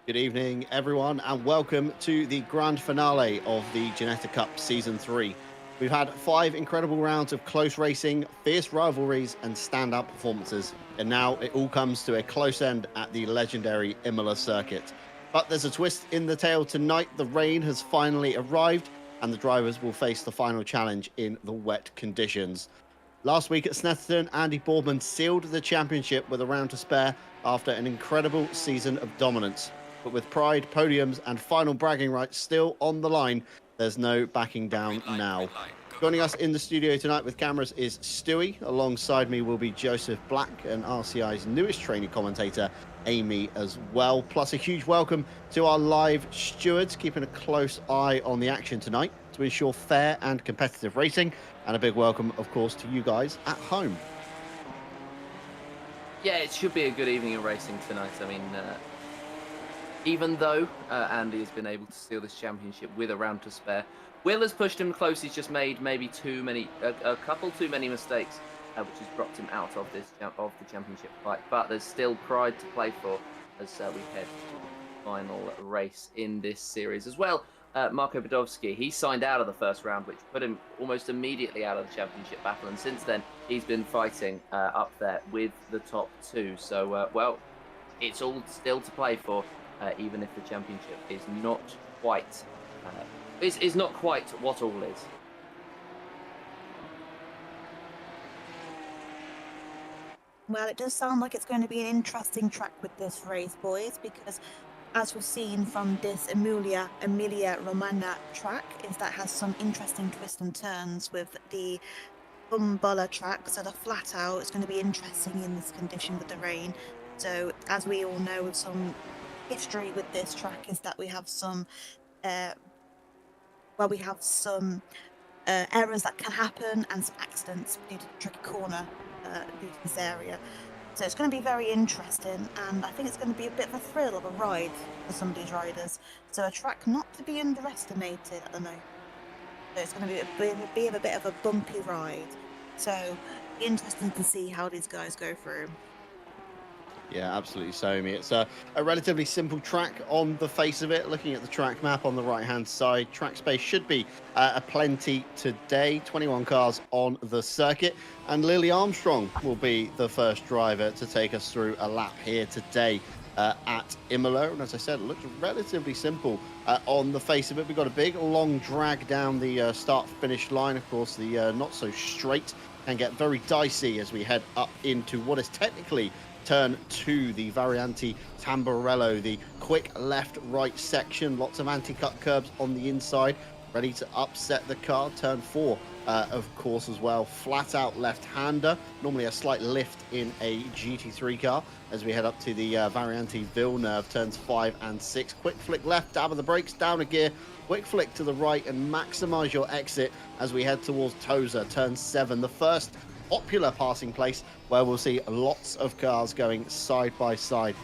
Good evening, everyone, and welcome to the grand finale of the Ginetta Cup Season 3. We've had 5 incredible rounds of close racing, fierce rivalries, and standout performances, and now it all comes to a close end at the legendary Imola circuit. But there's a twist in the tale tonight. The rain has finally arrived, and the drivers will face the final challenge in the wet conditions. Last week at Snetterton, Andy Boardman sealed the championship with a round to spare after an incredible season of dominance. But with pride, podiums, and final bragging rights still on the line, there's no backing down now. Joining us in the studio tonight with cameras is Stewie. Alongside me will be Joseph Black and RCI's newest training commentator, Amy, as well. Plus, a huge welcome to our live stewards, keeping a close eye on the action tonight to ensure fair and competitive racing. And a big welcome, of course, to you guys at home. Yeah, it should be a good evening of racing tonight. I mean, even though Andy has been able to steal this championship with a round to spare, Will has pushed him close. He's just made maybe a couple too many mistakes, which has dropped him out of the championship fight. But there's still pride to play for as we head to the final race in this series as well. Marko Badowski, he signed out of the first round, which put him almost immediately out of the championship battle. And since then, he's been fighting up there with the top two. So, well, it's all still to play for, even if the championship is not quite is not quite what all is. Well, it does sound like it's going to be an interesting track with this race, boys, because as we've seen from this Emilia Romagna track, is that has some interesting twists and turns with the Umbola track. So the flat out is going to be interesting in this condition with the rain. So as we all know, with some history with this track, is that we have some errors that can happen and some accidents due to the tricky corner due to this area. So it's going to be very interesting, and I think it's going to be a bit of a thrill of a ride for some of these riders. So a track not to be underestimated at the moment. So it's going to be a bit of a bumpy ride. So interesting to see how these guys go through. Yeah, absolutely so, Amy. It's a relatively simple track on the face of it. Looking at the track map on the right-hand side, track space should be a plenty today. 21 cars on the circuit. And Lily Armstrong will be the first driver to take us through a lap here today at Imola. And as I said, it looks relatively simple on the face of it. We've got a big, long drag down the start-finish line. Of course, the not so straight can get very dicey as we head up into what is technically turn 2, the Variante Tamburello, the quick left-right section. Lots of anti-cut curbs on the inside, ready to upset the car. Turn 4, of course, as well. Flat-out left-hander. Normally a slight lift in a GT3 car as we head up to the Variante Villeneuve. Turns 5 and 6. Quick flick left, dab of the brakes, down a gear. Quick flick to the right and maximize your exit as we head towards Tosa. Turn 7, the first popular passing place where we'll see lots of cars going side by side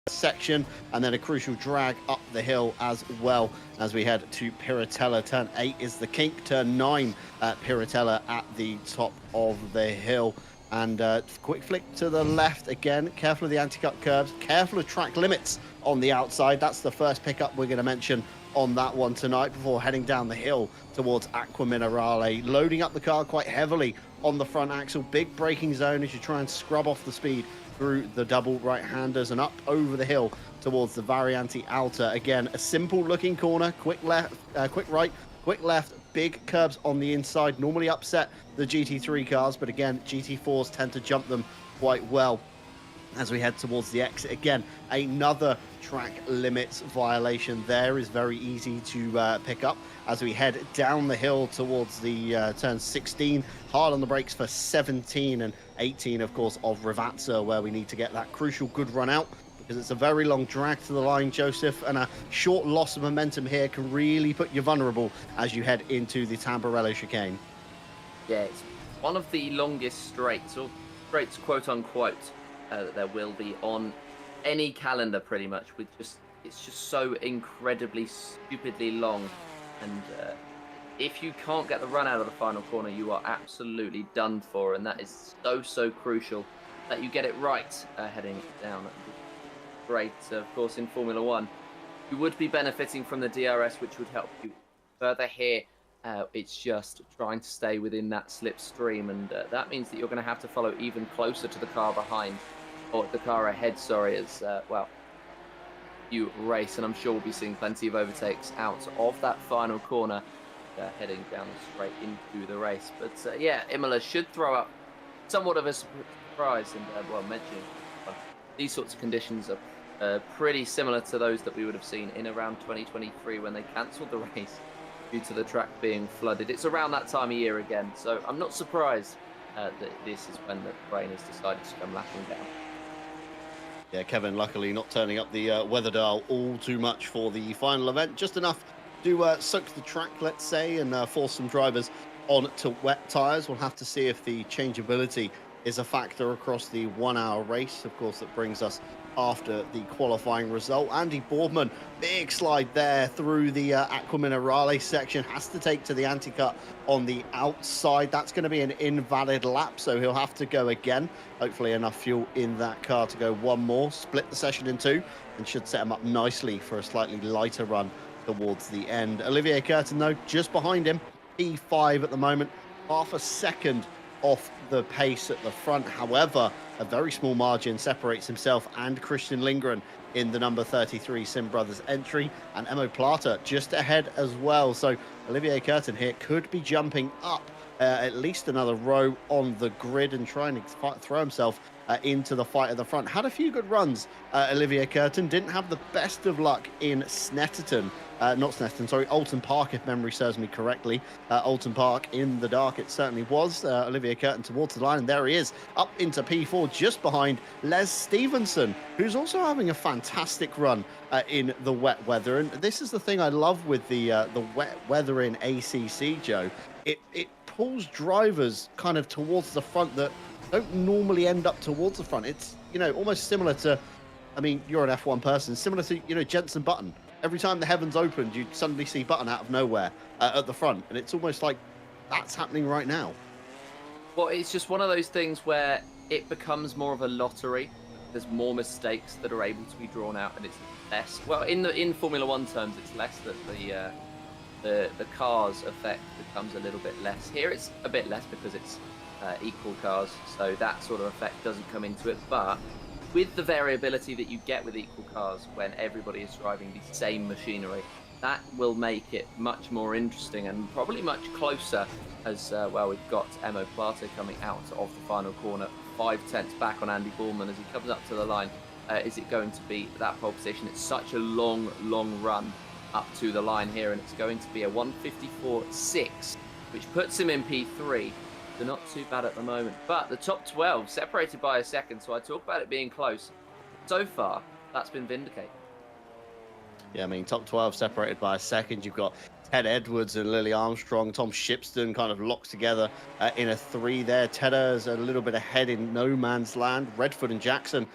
section, and then a crucial drag up the hill as well as we head to Piratella. Turn 8 is the kink. Turn 9 Piratella at the top of the hill. And quick flick to the left again. Careful of the anti-cut curbs. Careful of track limits on the outside. That's the first pickup we're going to mention on that one tonight before heading down the hill towards Acqua Minerale. Loading up the car quite heavily on the front axle. Big braking zone as you try and scrub off the speed through the double right-handers and up over the hill towards the Variante Alta. Again, a simple looking corner. Quick left, quick right, quick left. Big curbs on the inside. Normally upset the GT3 cars, but again, GT4s tend to jump them quite well as we head towards the exit. Again, another track limits violation there is very easy to pick up as we head down the hill towards the turn 16. Hard on the brakes for 17 and 18, of course, of Rivazza, where we need to get that crucial good run out, because it's a very long drag to the line, Joseph, and a short loss of momentum here can really put you vulnerable as you head into the Tamburello chicane. Yeah, it's one of the longest straights, or straights quote unquote, that there will be on any calendar pretty much. It's just so incredibly stupidly long, and if you can't get the run out of the final corner, you are absolutely done for, and that is so crucial that you get it right heading down. Great, of course, in Formula One, you would be benefiting from the DRS, which would help you further here. It's just trying to stay within that slipstream, and that means that you're going to have to follow even closer to the car behind, or the car ahead, sorry, as well, you race, and I'm sure we'll be seeing plenty of overtakes out of that final corner, heading down straight into the race. But yeah, Imola should throw up somewhat of a surprise, and well, mentioning these sorts of conditions are pretty similar to those that we would have seen in around 2023 when they cancelled the race due to the track being flooded. It's around that time of year again, so I'm not surprised that this is when the rain has decided to come lapping down. Yeah, Kevin, luckily not turning up the weather dial all too much for the final event. Just enough to soak the track, let's say, and force some drivers on to wet tyres. We'll have to see if the changeability is a factor across the 1 hour race. Of course, that brings us after the qualifying result. Andy Boardman, big slide there through the Aqua Minerale section, has to take to the anti-cut on the outside. That's going to be an invalid lap, so he'll have to go again. Hopefully enough fuel in that car to go one more, split the session in two, and should set him up nicely for a slightly lighter run towards the end. Olivier Curtin, though, just behind him, P5 at the moment, half a second off the pace at the front. However, a very small margin separates himself and Christian Lindgren in the number 33 Sim Brothers entry, and Emo Plata just ahead as well. So Olivier Curtin here could be jumping up at least another row on the grid and trying to throw himself into the fight at the front. Had a few good runs, Olivier Curtin. Didn't have the best of luck in Snetterton. Not Snetterton, sorry, Alton Park, if memory serves me correctly. Alton Park in the dark, it certainly was. Olivier Curtin towards the line, and there he is, up into P4, just behind Les Stevenson, who's also having a fantastic run in the wet weather. And this is the thing I love with the wet weather in ACC, Joe. It pulls drivers kind of towards the front that don't normally end up towards the front. It's, you know, almost similar to, I mean, you're an F1 person, similar to, you know, Jenson Button. Every time the heavens opened, you suddenly see Button out of nowhere at the front. And it's almost like that's happening right now. Well, it's just one of those things where it becomes more of a lottery. There's more mistakes that are able to be drawn out, and it's less. Well, in Formula One terms, it's less that the cars effect becomes a little bit less. Here, it's a bit less because it's equal cars, so that sort of effect doesn't come into it. But with the variability that you get with equal cars when everybody is driving the same machinery, that will make it much more interesting and probably much closer as, well, we've got Emo Plata coming out of the final corner, 5/10 back on Andy Boardman as he comes up to the line. Is it going to be that pole position? It's such a long run up to the line here, and it's going to be a 1:54.6, which puts him in P3. They're not too bad at the moment, but the top 12 separated by a second, so I talk about it being close. So far, that's been vindicated. Yeah, I mean, top 12 separated by a second. You've got Ted Edwards and Lily Armstrong, Tom Shipston kind of locked together in a three there. Tedder's a little bit ahead in no man's land. Redford and Jackson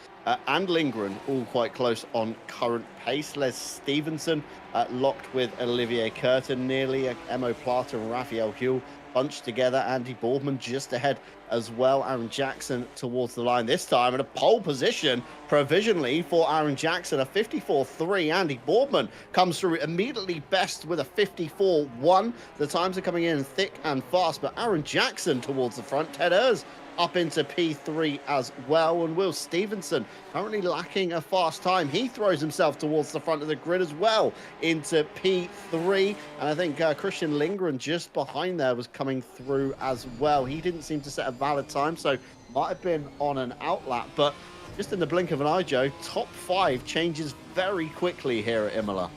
and Lindgren all quite close on current pace. Les Stevenson locked with Olivier Curtin nearly. Emo Plata and Raphael Huell bunched together. Andy Boardman just ahead as well. Aaron Jackson towards the line this time in a pole position provisionally for Aaron Jackson, a 54.3. Andy Boardman comes through immediately best with a 54.1. The times are coming in thick and fast, but Aaron Jackson towards the front. Ted Ers up into P3 as well, and Will Stevenson currently lacking a fast time. He throws himself towards the front of the grid as well into P3, and I think Christian Lindgren just behind there was coming through as well. He didn't seem to set a valid time, so might have been on an outlap, but just in the blink of an eye, Joe, top 5 changes very quickly here at Imola.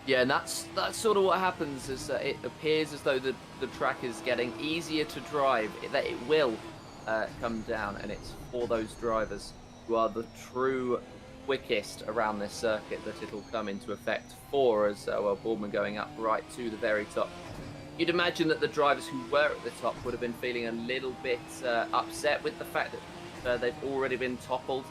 Yeah, and that's sort of what happens, is it appears as though the track is getting easier to drive, that it will come down, and it's for those drivers who are the true quickest around this circuit that it'll come into effect for, as well, Boardman going up right to the very top. You'd imagine that the drivers who were at the top would have been feeling a little bit upset with the fact that they've already been toppled,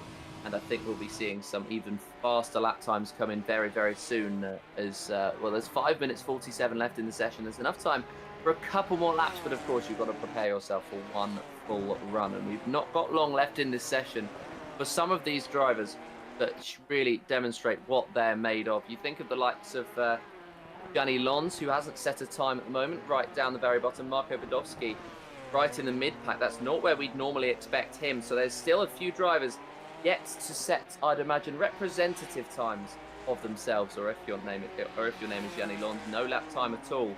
and I think we'll be seeing some even faster lap times come in very, very soon, as well, there's 5 minutes 47 left in the session. There's enough time for a couple more laps, but of course you've got to prepare yourself for one full run. And we've not got long left in this session for some of these drivers that really demonstrate what they're made of. You think of the likes of Gianni Lons, who hasn't set a time at the moment, right down the very bottom. Marco Badowski, right in the mid-pack. That's not where we'd normally expect him. So there's still a few drivers yet to set, I'd imagine, representative times of themselves, or if your name is Gianni Lons, no lap time at all.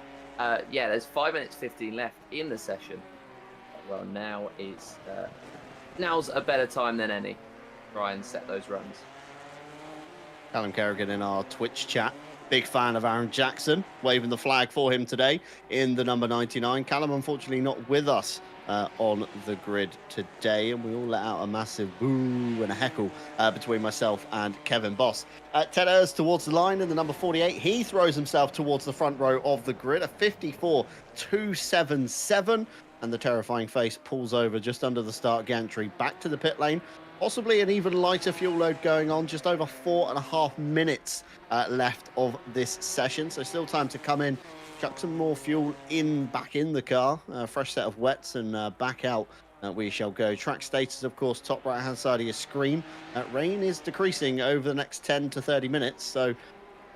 Yeah, there's 5 minutes 15 left in the session. Well, now's a better time than any. Try and set those runs. Callum Kerrigan in our Twitch chat. Big fan of Aaron Jackson, waving the flag for him today in the number 99. Callum, unfortunately, not with us on the grid today, and we all let out a massive boo and a heckle between myself and Kevin Boss. Ted Ayres towards the line in the number 48. He throws himself towards the front row of the grid, a 54.277, and the terrifying face pulls over just under the start gantry back to the pit lane. Possibly an even lighter fuel load going on, just over 4.5 minutes left of this session. So still time to come in, chuck some more fuel back in the car, fresh set of wets, and back out we shall go. Track status, of course, top right-hand side of your screen. Rain is decreasing over the next 10 to 30 minutes, so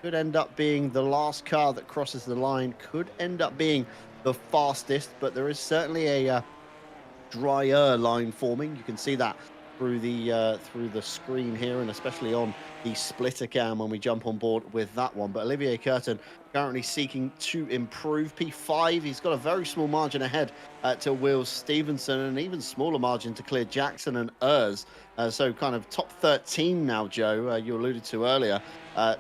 could end up being the last car that crosses the line, could end up being the fastest, but there is certainly a drier line forming. You can see that through the screen here, and especially on the splitter cam when we jump on board with that one. But Olivier Curtin currently seeking to improve P5. He's got a very small margin ahead to Will Stevenson, and an even smaller margin to clear Jackson and Ayres. So kind of top 13 now, Joe, you alluded to earlier,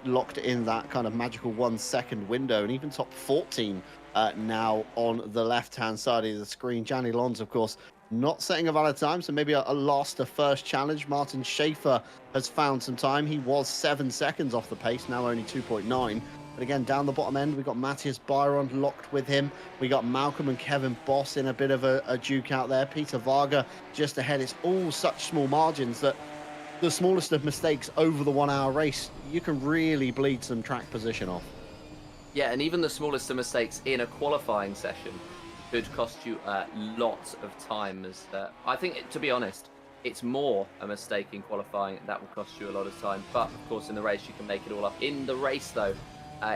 locked in that kind of magical 1 second window, and even top 14 now on the left-hand side of the screen. Gianni Lons, of course, not setting a valid time, so maybe a first challenge. Martin Schaefer has found some time. He was 7 seconds off the pace, now only 2.9. But again, down the bottom end, we got Matthias Byron locked with him. We got Malcolm and Kevin Boss in a bit of a duke out there. Peter Varga just ahead. It's all such small margins that the smallest of mistakes over the 1 hour race, you can really bleed some track position off. Yeah, and even the smallest of mistakes in a qualifying session could cost you a lot of time. As I think, to be honest, it's more a mistake in qualifying that will cost you a lot of time. But of course, in the race, you can make it all up. In the race, though,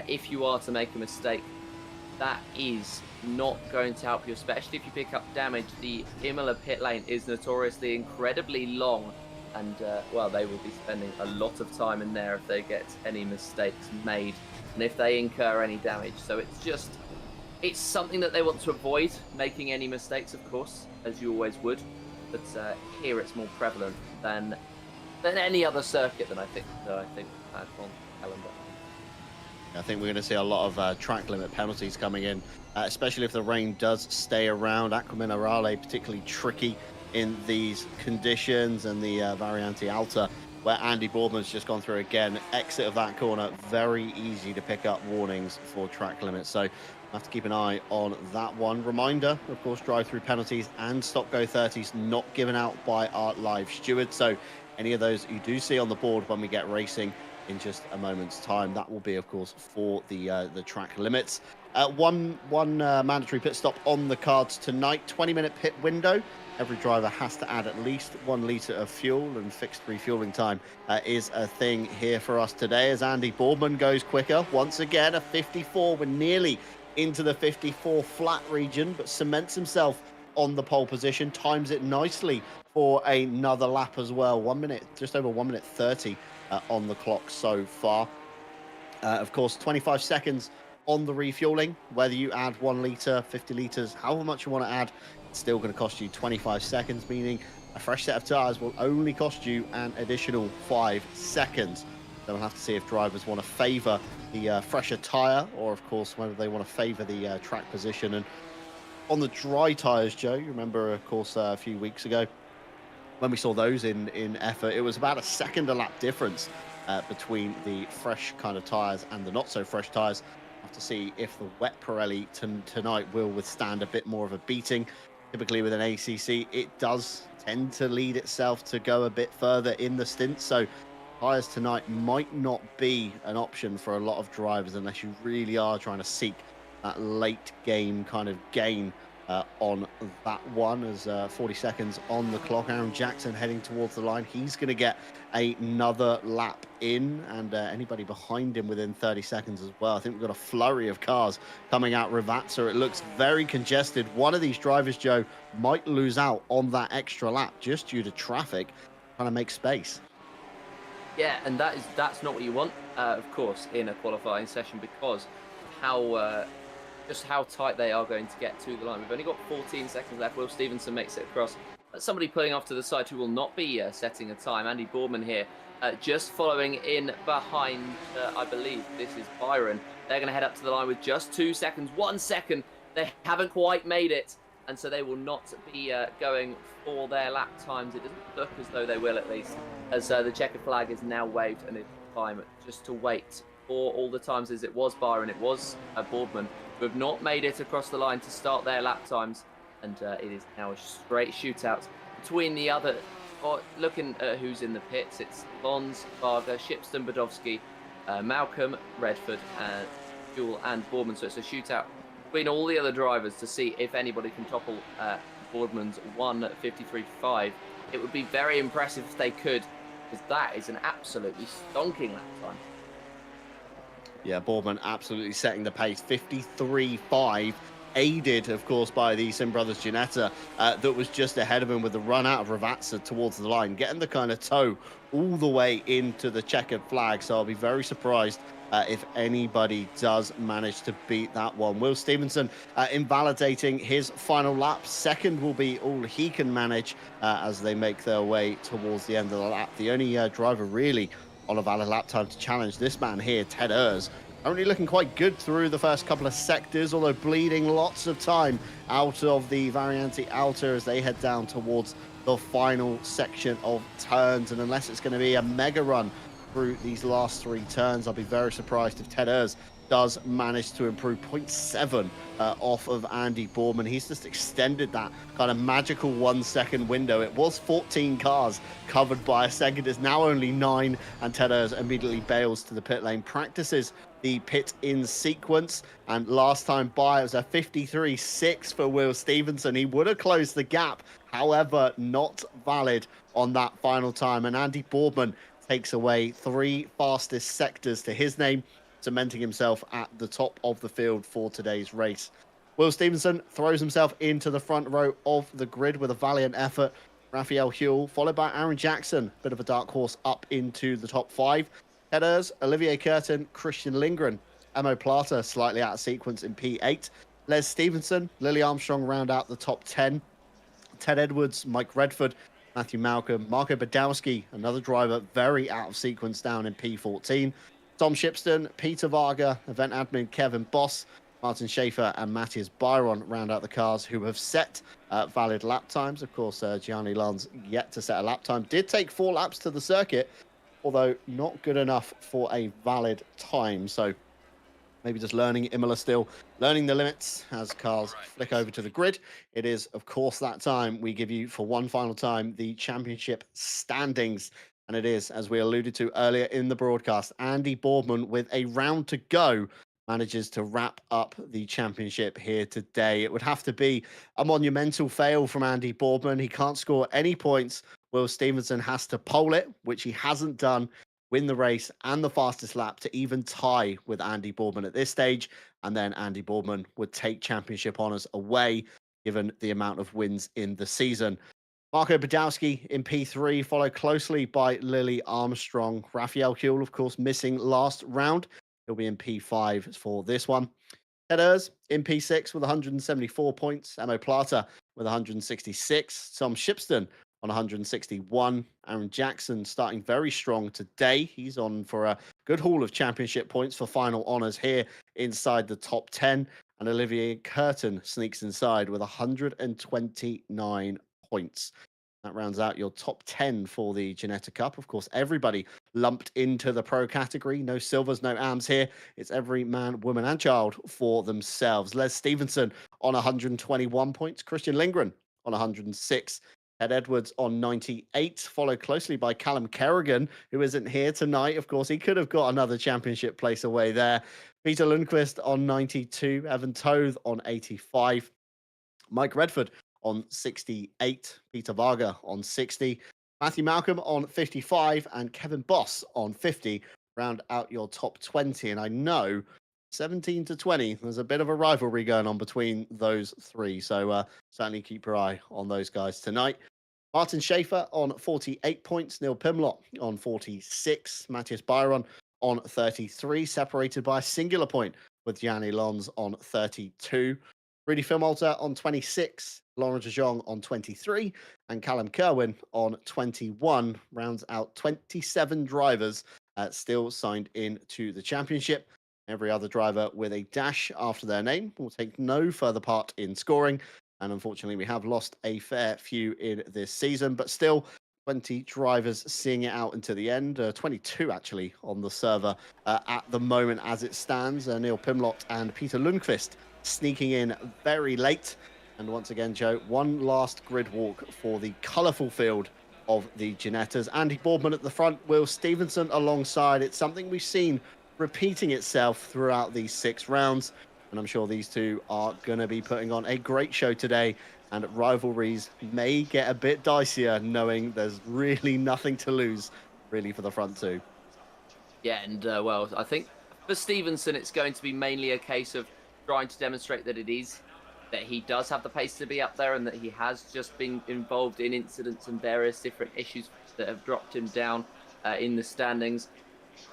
if you are to make a mistake, that is not going to help you, especially if you pick up damage. The Imola pit lane is notoriously incredibly long, and well, they will be spending a lot of time in there if they get any mistakes made and if they incur any damage. So it's something that they want to avoid, making any mistakes, of course, as you always would. But here it's more prevalent than any other circuit than I think we've had on the calendar. I think we're going to see a lot of track limit penalties coming in, especially if the rain does stay around. Aquaminerale particularly tricky in these conditions, and the Variante Alta, where Andy Boardman's just gone through again. Exit of that corner, very easy to pick up warnings for track limits. So have to keep an eye on that one. Reminder, of course, drive-through penalties and stop-go 30s not given out by our live steward. So any of those you do see on the board when we get racing in just a moment's time, that will be, of course, for the track limits. One mandatory pit stop on the cards tonight. 20-minute pit window. Every driver has to add at least 1 litre of fuel, and fixed refueling time is a thing here for us today, as Andy Boardman goes quicker. Once again, a 54. We're nearly into the 54 flat region, but cements himself on the pole position, times it nicely for another lap as well. 1 minute, just over 1 minute 30 on the clock so far. Of course, 25 seconds on the refueling. Whether you add 1 litre, 50 litres, however much you want to add, it's still going to cost you 25 seconds, meaning a fresh set of tyres will only cost you an additional 5 seconds. So we'll have to see if drivers want to favour the fresher tyre, or of course whether they want to favour the track position. And on the dry tyres, Joe, you remember, of course, a few weeks ago when we saw those in effort, it was about a second a lap difference between the fresh kind of tyres and the not so fresh tyres. We'll have to see if the wet Pirelli tonight will withstand a bit more of a beating. Typically with an ACC, it does tend to lead itself to go a bit further in the stint. So tyres tonight might not be an option for a lot of drivers unless you really are trying to seek that late game kind of gain on that one, as 40 seconds on the clock. Aaron Jackson heading towards the line. He's going to get another lap in, and anybody behind him within 30 seconds as well. I think we've got a flurry of cars coming out Ravazza. It looks very congested. One of these drivers, Joe, might lose out on that extra lap just due to traffic trying to make space. Yeah, and that's not what you want, of course, in a qualifying session, because how just how tight they are going to get to the line. We've only got 14 seconds left. Will Stevenson makes it across. Somebody pulling off to the side who will not be setting a time. Andy Boardman here, just following in behind, I believe this is Byron. They're going to head up to the line with just 2 seconds. 1 second. They haven't quite made it, and so they will not be going for their lap times. It doesn't look as though they will, at least, as the checkered flag is now waved, and it's time just to wait for all the times, as it was Byron, it was Boardman, who have not made it across the line to start their lap times, and it is now a straight shootout between the other. Looking at who's in the pits, it's Lons, Varga, Shipston, Badowski, Malcolm, Redford, Jewell and Boardman. So it's a shootout between all the other drivers to see if anybody can topple Boardman's 1:53.5. It would be very impressive if they could, because that is an absolutely stonking lap time. Yeah, Boardman absolutely setting the pace. 53.5, aided, of course, by the Sim brothers Ginetta, that was just ahead of him with the run out of Ravazza towards the line, getting the kind of toe all the way into the checkered flag. So I'll be very surprised if anybody does manage to beat that one. Will Stevenson invalidating his final lap. Second will be all he can manage as they make their way towards the end of the lap. The only driver really on a valid lap time to challenge this man here, Ted Urs. Only looking quite good through the first couple of sectors, although bleeding lots of time out of the Variante Alta as they head down towards the final section of turns. And unless it's going to be a mega run through these last 3 turns, I'll be very surprised if Ted Urs does manage to improve 0.7 off of Andy Boardman. He's just extended that kind of magical 1 second window. It was 14 cars covered by a second. It's now only 9, and Ted Urs immediately bails to the pit lane, practices the pit in sequence, and last time by it was a 53.6 for Will Stevenson. He would have closed the gap, however, not valid on that final time, and Andy Boardman takes away 3 fastest sectors to his name, cementing himself at the top of the field for today's race. Will Stevenson throws himself into the front row of the grid with a valiant effort. Raphael Huell, followed by Aaron Jackson, bit of a dark horse up into the top 5. Ted Urs, Olivier Curtin, Christian Lindgren, Emo Plata slightly out of sequence in P8. Les Stevenson, Lily Armstrong round out the top 10. Ted Edwards, Mike Redford, Matthew Malcolm, Marco Badowski, another driver very out of sequence down in P14. Tom Shipston, Peter Varga, event admin Kevin Boss, Martin Schaefer and Matthias Byron round out the cars who have set valid lap times. Of course, Gianni Lans yet to set a lap time. Did take 4 laps to the circuit, although not good enough for a valid time. So maybe just learning Imola still, learning the limits as cars flick over to the grid. It is, of course, that time we give you for one final time the championship standings. And it is, as we alluded to earlier in the broadcast, Andy Boardman with a round to go manages to wrap up the championship here today. It would have to be a monumental fail from Andy Boardman. He can't score any points. Will Stevenson has to pole it, which he hasn't done, win the race and the fastest lap to even tie with Andy Boardman at this stage. And then Andy Boardman would take championship honours away, given the amount of wins in the season. Marco Badowski in P3, followed closely by Lily Armstrong. Raphael Huell, of course, missing last round. He'll be in P5 for this one. Ted Urs in P6 with 174 points. Emo Plata with 166. Tom Shipston on 161. Aaron Jackson starting very strong today. He's on for a good haul of championship points for final honours here inside the top 10. And Olivier Curtin sneaks inside with 129 points. That rounds out your top 10 for the Ginetta Cup. Of course, everybody lumped into the pro category. No silvers, no AMs here. It's every man, woman, and child for themselves. Les Stevenson on 121 points. Christian Lindgren on 106. Ted Edwards on 98, followed closely by Callum Kerrigan, who isn't here tonight. Of course, he could have got another championship place away there. Peter Lundqvist on 92. Evan Toth on 85. Mike Redford on 68, Peter Varga on 60, Matthew Malcolm on 55, and Kevin Boss on 50 round out your top 20. And I know 17 to 20, there's a bit of a rivalry going on between those three. So certainly keep your eye on those guys tonight. Martin Schaefer on 48 points, Neil Pimlott on 46, Matthias Byron on 33, separated by a singular point with Gianni Lons on 32. Rudy Filmalter on 26, Laurent de Jong on 23, and Callum Kerwin on 21 rounds out 27 drivers still signed in to the championship. Every other driver with a dash after their name will take no further part in scoring. And unfortunately, we have lost a fair few in this season, but still 20 drivers seeing it out until the end. 22 actually on the server at the moment as it stands. Neil Pimlott and Peter Lundqvist sneaking in very late. And once again, Joe, one last grid walk for the colourful field of the Ginettas. Andy Boardman at the front, Will Stevenson alongside. It's something we've seen repeating itself throughout these 6 rounds. And I'm sure these two are going to be putting on a great show today. And rivalries may get a bit dicier, knowing there's really nothing to lose, really, for the front two. Yeah, and well, I think for Stevenson, it's going to be mainly a case of trying to demonstrate that he does have the pace to be up there, and that he has just been involved in incidents and various different issues that have dropped him down in the standings,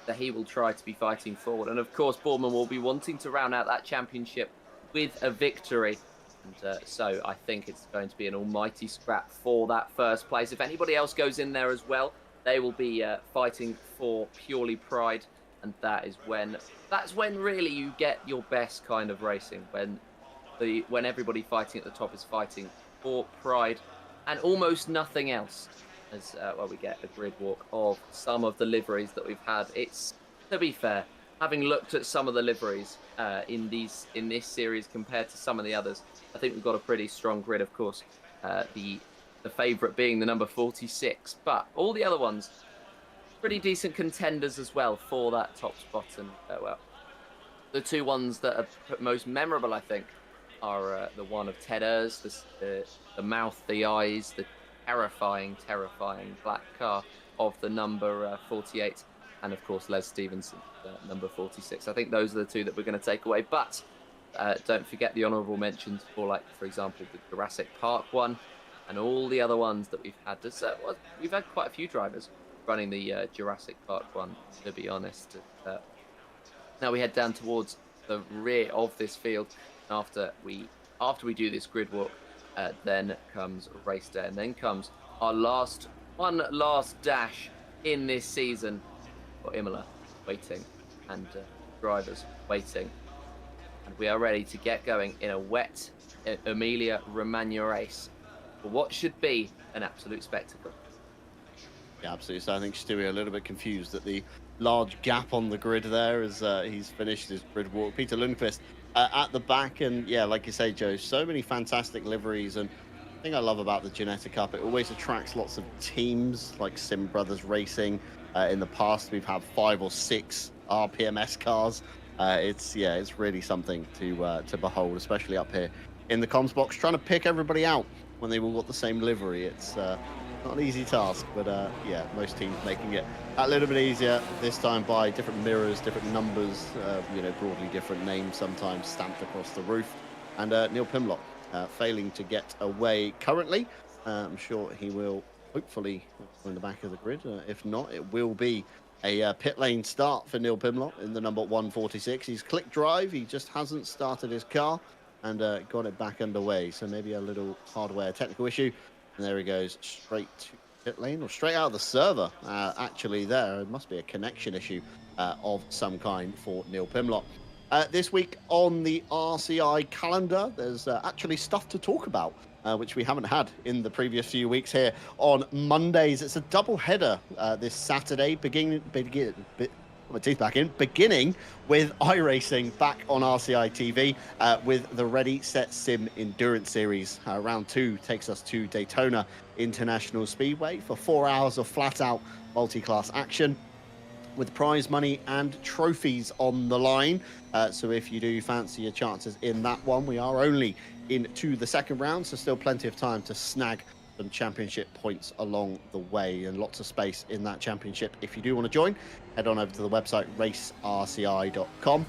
that he will try to be fighting forward. And of course, Bournemouth will be wanting to round out that championship with a victory. And so I think it's going to be an almighty scrap for that first place. If anybody else goes in there as well, they will be fighting for purely pride. And that's when really you get your best kind of racing, when everybody fighting at the top is fighting for pride and almost nothing else. As we get a grid walk of some of the liveries that we've had. It's, to be fair, having looked at some of the liveries in this series compared to some of the others, I think we've got a pretty strong grid. Of course, the favourite being the number 46, but all the other ones pretty decent contenders as well for that top spot. And the two ones that are most memorable, I think, are the one of Ted Urs, the mouth, the eyes, the terrifying black car of the number 48, and of course Les Stevenson, number 46. I think those are the two that we're going to take away, but don't forget the honourable mentions for example, the Jurassic Park one and all the other ones that we've had. We've had quite a few drivers running the Jurassic Park one, to be honest. Now we head down towards the rear of this field. After we do this grid walk, then comes race day, and then comes our one last dash in this season for Imola waiting, and drivers waiting. And we are ready to get going in a wet Emilia-Romagna race for what should be an absolute spectacle. Yeah, absolutely. So I think Stewie a little bit confused at the large gap on the grid there as he's finished his grid walk. Peter Lundqvist at the back, and yeah, like you say, Joe, so many fantastic liveries. And the thing I love about the Ginetta Cup, it always attracts lots of teams like Sim Brothers Racing. In the past, we've had 5 or 6 RPMS cars. It's really something to behold, especially up here in the comms box, trying to pick everybody out when they've all got the same livery. It's not an easy task, but yeah, most teams making it a little bit easier this time by different mirrors, different numbers, broadly different names sometimes stamped across the roof. And Neil Pimlott failing to get away currently. I'm sure he will hopefully in the back of the grid. If not, it will be a pit lane start for Neil Pimlott in the number 146. He's click drive. He just hasn't started his car and got it back underway. So maybe a little hardware technical issue. And there he goes, straight to pit lane, or straight out of the server, actually there. It must be a connection issue of some kind for Neil Pimlott. This week on the RCI calendar, there's actually stuff to talk about, which we haven't had in the previous few weeks here on Mondays. It's a double header this Saturday, beginning with iRacing back on RCI TV with the Ready, Set, Sim Endurance Series. Round 2 takes us to Daytona International Speedway for 4 hours of flat-out multi-class action with prize money and trophies on the line. So if you do fancy your chances in that one, we are only into the second round, so still plenty of time to snag some championship points along the way, and lots of space in that championship. If you do want to join, head on over to the website racerci.com.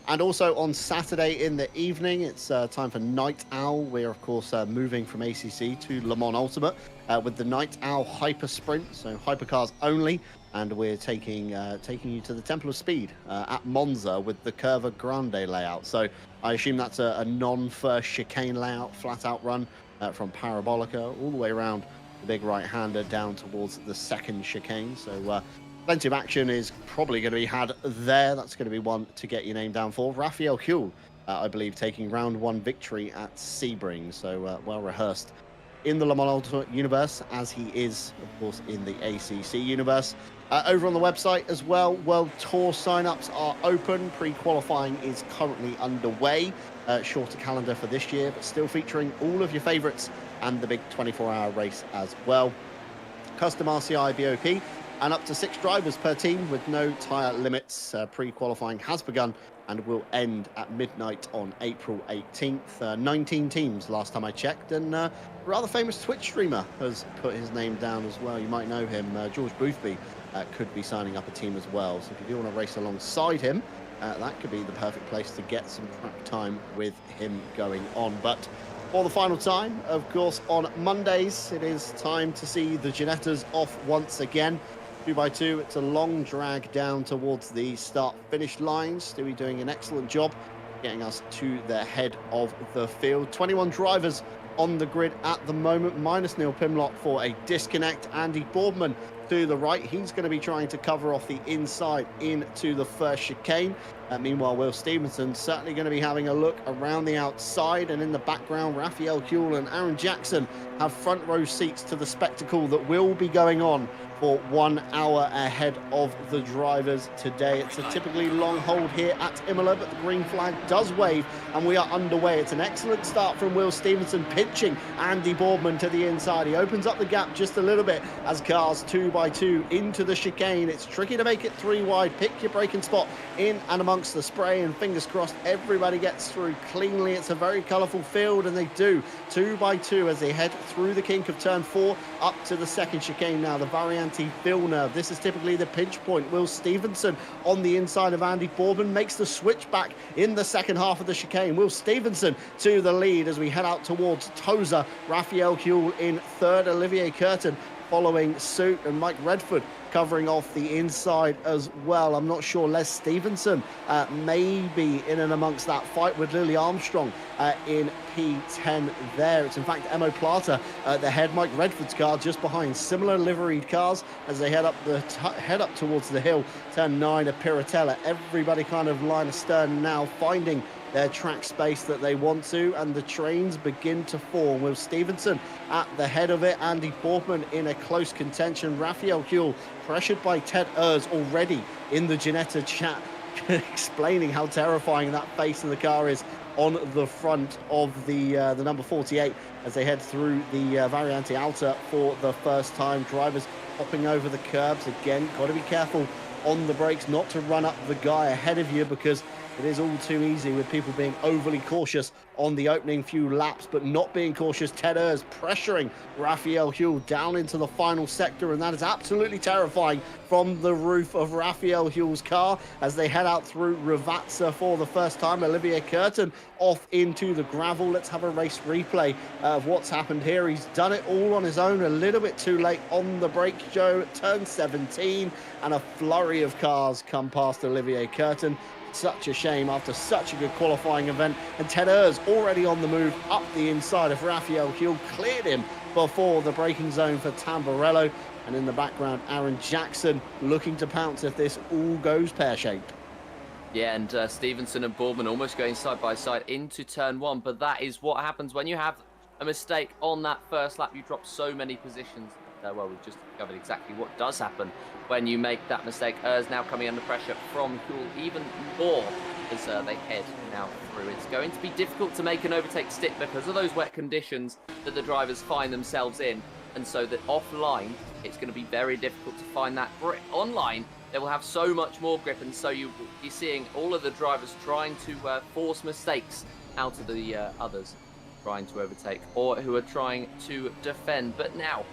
And also on Saturday in the evening, it's time for Night Owl. We're, of course, moving from ACC to Le Mans Ultimate with the Night Owl Hyper Sprint, so hypercars only. And we're taking you to the Temple of Speed at Monza with the Curva Grande layout. So I assume that's a non-first chicane layout, flat-out run from Parabolica all the way around the big right-hander down towards the second chicane. So plenty of action is probably going to be had there. That's going to be one to get your name down for. Raphael Huell, I believe, taking round one victory at Sebring. So well rehearsed in the Le Mans Ultimate universe, as he is, of course, in the ACC universe. Over on the website as well, World Tour sign-ups are open. Pre-qualifying is currently underway. Shorter calendar for this year, but still featuring all of your favourites and the big 24-hour race as well. Custom RCI BOP and up to 6 drivers per team with no tyre limits. Pre-qualifying has begun and will end at midnight on April 18th. 19 teams last time I checked, and a rather famous Twitch streamer has put his name down as well. You might know him, George Boothby could be signing up a team as well. So if you do want to race alongside him, that could be the perfect place to get some track time with him going on. But for the final time, of course, on Mondays, it is time to see the Ginettas off once again. 2x2, it's a long drag down towards the start-finish line. Stewie doing an excellent job getting us to the head of the field. 21 drivers on the grid at the moment, minus Neil Pimlott for a disconnect. Andy Boardman to the right, he's going to be trying to cover off the inside into the first chicane. Meanwhile, Will Stevenson certainly going to be having a look around the outside, and in the background, Raphael Huell and Aaron Jackson have front row seats to the spectacle that will be going on for 1 hour ahead of the drivers today. It's a typically long hold here at Imola, but the green flag does wave and we are underway. It's an excellent start from Will Stevenson, pinching Andy Boardman to the inside. He opens up the gap just a little bit as cars 2x2 into the chicane. It's tricky to make it 3 wide. Pick your braking spot in and amongst the spray, and fingers crossed everybody gets through cleanly. It's a very colourful field, and they do. 2x2 as they head through the kink of turn 4 up to the second chicane now. The Variante Villeneuve. This is typically the pinch point. Will Stevenson on the inside of Andy Boardman makes the switch back in the second half of the chicane. Will Stevenson to the lead as we head out towards Toza. Raphael Huell in third. Olivier Curtin following suit, and Mike Redford covering off the inside as well. I'm not sure Les Stevenson may be in and amongst that fight with Lily Armstrong in P10 there. It's in fact Emo Plata the head, Mike Redford's car just behind. Similar liveried cars as they head up towards the hill. Turn 9 of Piratella. Everybody kind of line astern now, finding their track space that they want to, and the trains begin to form. Will Stevenson at the head of it, Andy Boardman in a close contention. Raphael Huell pressured by Ted Urs already in the Ginetta chat, explaining how terrifying that face in the car is on the front of the number 48 as they head through the Variante Alta for the first time. Drivers hopping over the curbs again. Got to be careful on the brakes not to run up the guy ahead of you, because it is all too easy with people being overly cautious on the opening few laps, but not being cautious. Ted Urs pressuring Raphael Huell down into the final sector, and that is absolutely terrifying from the roof of Raphael Huell's car as they head out through Ravazza for the first time. Olivier Curtin off into the gravel. Let's have a race replay of what's happened here. He's done it all on his own, a little bit too late on the brake, Joe. Turn 17, and a flurry of cars come past Olivier Curtin. Such a shame after such a good qualifying event, and Ted Urs already on the move up the inside of Raphael Huell, cleared him before the braking zone for Tamburello, and in the background Aaron Jackson looking to pounce if this all goes pear-shaped. Yeah, and Stevenson and Boardman almost going side by side into turn 1, but that is what happens when you have a mistake on that first lap. You drop so many positions. Well, we've just discovered exactly what does happen when you make that mistake. Urs now coming under pressure from Huell even more as they head now through. It's going to be difficult to make an overtake stick because of those wet conditions that the drivers find themselves in, and so that offline it's going to be very difficult to find that grip. Online they will have so much more grip, and so you'll be seeing all of the drivers trying to force mistakes out of the others. trying to overtake or who are trying to defend. But now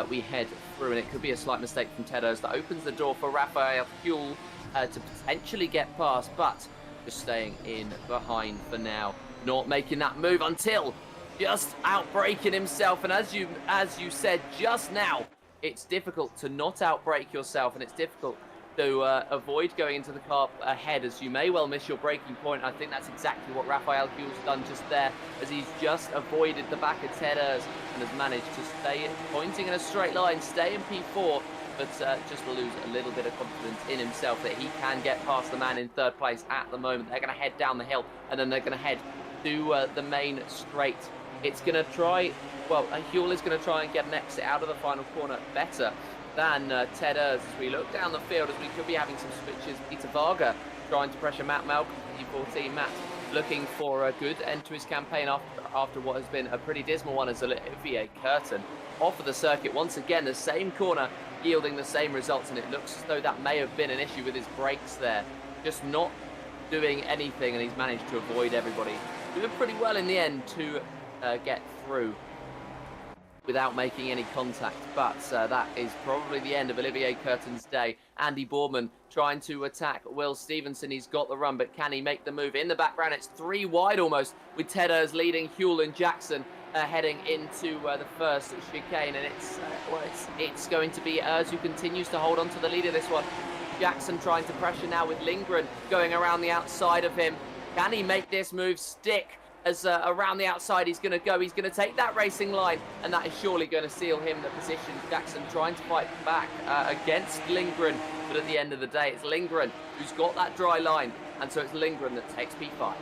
we head through, and it could be a slight mistake from Ted Hurst that opens the door for Raphael Huel to potentially get past, but just staying in behind for now, not making that move until just outbraking himself. And as you said just now, it's difficult to not outbrake yourself, and it's difficult to avoid going into the car ahead, as you may well miss your braking point. I think that's exactly what Raphael Huel's done just there, as he's just avoided the back of Ted Hurst and has managed to stay pointing in a straight line, stay in P4, but just lose a little bit of confidence in himself that he can get past the man in third place at the moment. They're going to head down the hill, and then they're going to head to the main straight. It's going to try, well, Huel is going to try and get an exit out of the final corner better than Ted Hurst. As we look down the field, as we could be having some switches. Peter Varga trying to pressure Matt Malcolm, P14. Matt looking for a good end to his campaign after what has been a pretty dismal one, as Olivier Curtin off of the circuit once again, the same corner yielding the same results, and it looks as though that may have been an issue with his brakes there, just not doing anything, and he's managed to avoid everybody. Doing pretty well in the end to get through without making any contact, but that is probably the end of Olivier Curtin's day. Andy Boardman trying to attack Will Stevenson. He's got the run, but can he make the move? In the background, it's 3 wide almost, with Ted Hurst leading Huel and Jackson heading into the first chicane, and it's going to be Hurst who continues to hold on to the lead of this one. Jackson trying to pressure now with Lindgren going around the outside of him. Can he make this move stick? As around the outside he's going to go. He's going to take that racing line, and that is surely going to seal him the position. Jackson trying to fight back against Lindgren, but at the end of the day, it's Lindgren who's got that dry line, and so it's Lindgren that takes P5.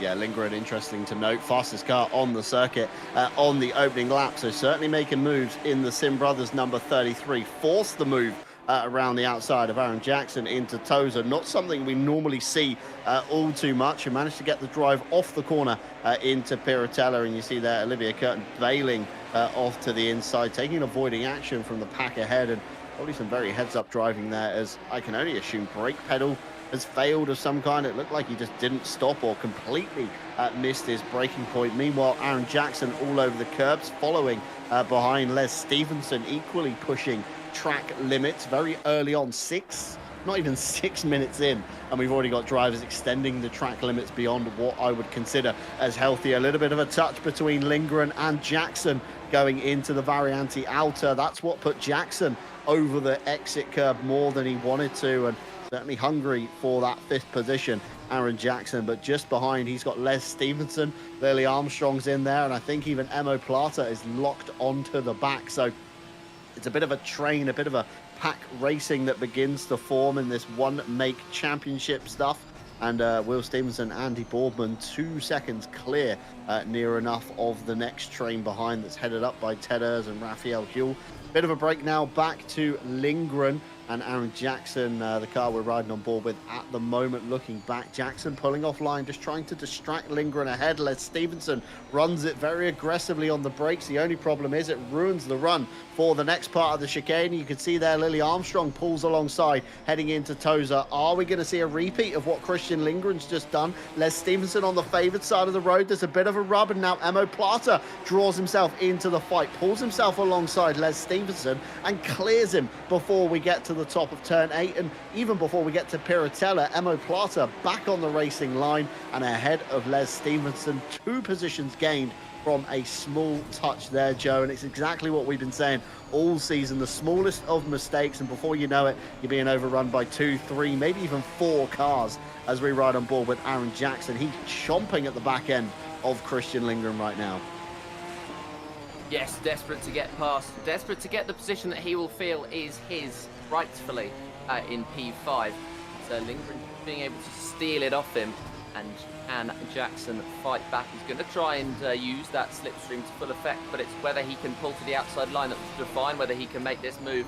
Yeah, Lindgren, interesting to note, fastest car on the circuit on the opening lap, so certainly making moves in the Sim Brothers number 33. Forced the move around the outside of Aaron Jackson into Tozer. Not something we normally see all too much, and managed to get the drive off the corner into Piratella, and you see there Olivier Curtin bailing off to the inside, taking avoiding action from the pack ahead, and probably some very heads-up driving there, as I can only assume brake pedal has failed of some kind. It looked like he just didn't stop or completely missed his braking point. Meanwhile, Aaron Jackson all over the curbs, following behind Les Stevenson, equally pushing track limits very early on, not even 6 minutes in, and we've already got drivers extending the track limits beyond what I would consider as healthy. A little bit of a touch between Lindgren and Jackson going into the Variante Alta. That's what put Jackson over the exit curb more than he wanted to, and certainly hungry for that 5th position, Aaron Jackson. But just behind, he's got Les Stevenson, Lily Armstrong's in there, and I think even Emo Plata is locked onto the back. So it's a bit of a train, a bit of a pack racing that begins to form in this one-make championship stuff. And Will Stevenson, Andy Boardman, 2 seconds clear, near enough of the next train behind, that's headed up by Ted Hurst and Raphael Huel. Bit of a break now back to Lindgren and Aaron Jackson, the car we're riding on board with at the moment. Looking back, Jackson pulling offline, just trying to distract Lindgren ahead. Les Stevenson runs it very aggressively on the brakes. The only problem is it ruins the run for the next part of the chicane. You can see there Lily Armstrong pulls alongside, heading into Tozer. Are we going to see a repeat of what Christian Lindgren's just done? Les Stevenson on the favoured side of the road. There's a bit of a rub, and now Emo Plata draws himself into the fight, pulls himself alongside Les Stevenson, and clears him before we get to the top of turn 8, and even before we get to Piratella. Emo Plata back on the racing line and ahead of Les Stevenson. 2 positions gained from a small touch there, Joe, and it's exactly what we've been saying all season. The smallest of mistakes, and before you know it, you're being overrun by 2, 3, maybe even 4 cars as we ride on board with Aaron Jackson. He's chomping at the back end of Christian Lindgren right now. Yes, desperate to get past, desperate to get the position that he will feel is his rightfully in P5. So Lindgren being able to steal it off him, and Jackson fight back. He's going to try and use that slipstream to full effect, but it's whether he can pull to the outside line that will define whether he can make this move,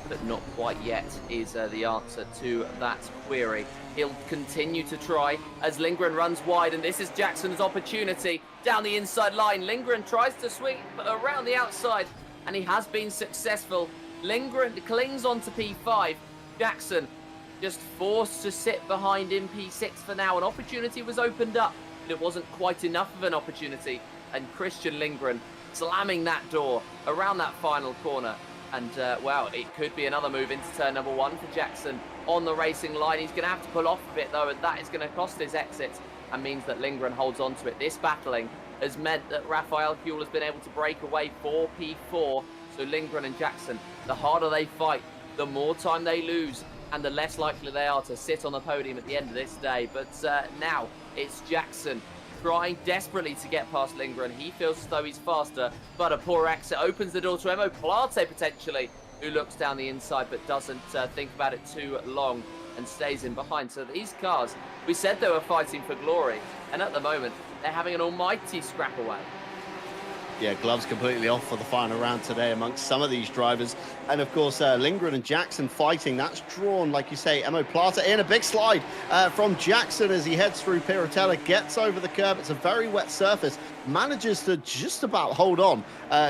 but not quite yet is the answer to that query. He'll continue to try as Lindgren runs wide, and this is Jackson's opportunity down the inside line. Lindgren tries to sweep around the outside, and he has been successful. Lindgren clings on to P5. Jackson just forced to sit behind in P6 for now. An opportunity was opened up, but it wasn't quite enough of an opportunity and Christian Lindgren slamming that door around that final corner. And, well, it could be another move into turn number 1 for Jackson on the racing line. He's going to have to pull off a bit, though, and that is going to cost his exit and means that Lindgren holds on to it. This battling has meant that Rafael Huel has been able to break away for P4. So Lindgren and Jackson, the harder they fight, the more time they lose, and the less likely they are to sit on the podium at the end of this day. But now it's Jackson trying desperately to get past Lindgren. He feels as though he's faster, but a poor exit opens the door to Emo Plate potentially, who looks down the inside but doesn't think about it too long and stays in behind. So these cars, we said they were fighting for glory, and at the moment they're having an almighty scrap away. Yeah, gloves completely off for the final round today amongst some of these drivers. And of course, Lindgren and Jackson fighting. That's drawn, like you say, Emo Plate in a big slide from Jackson as he heads through Piratella, gets over the curb. It's a very wet surface, manages to just about hold on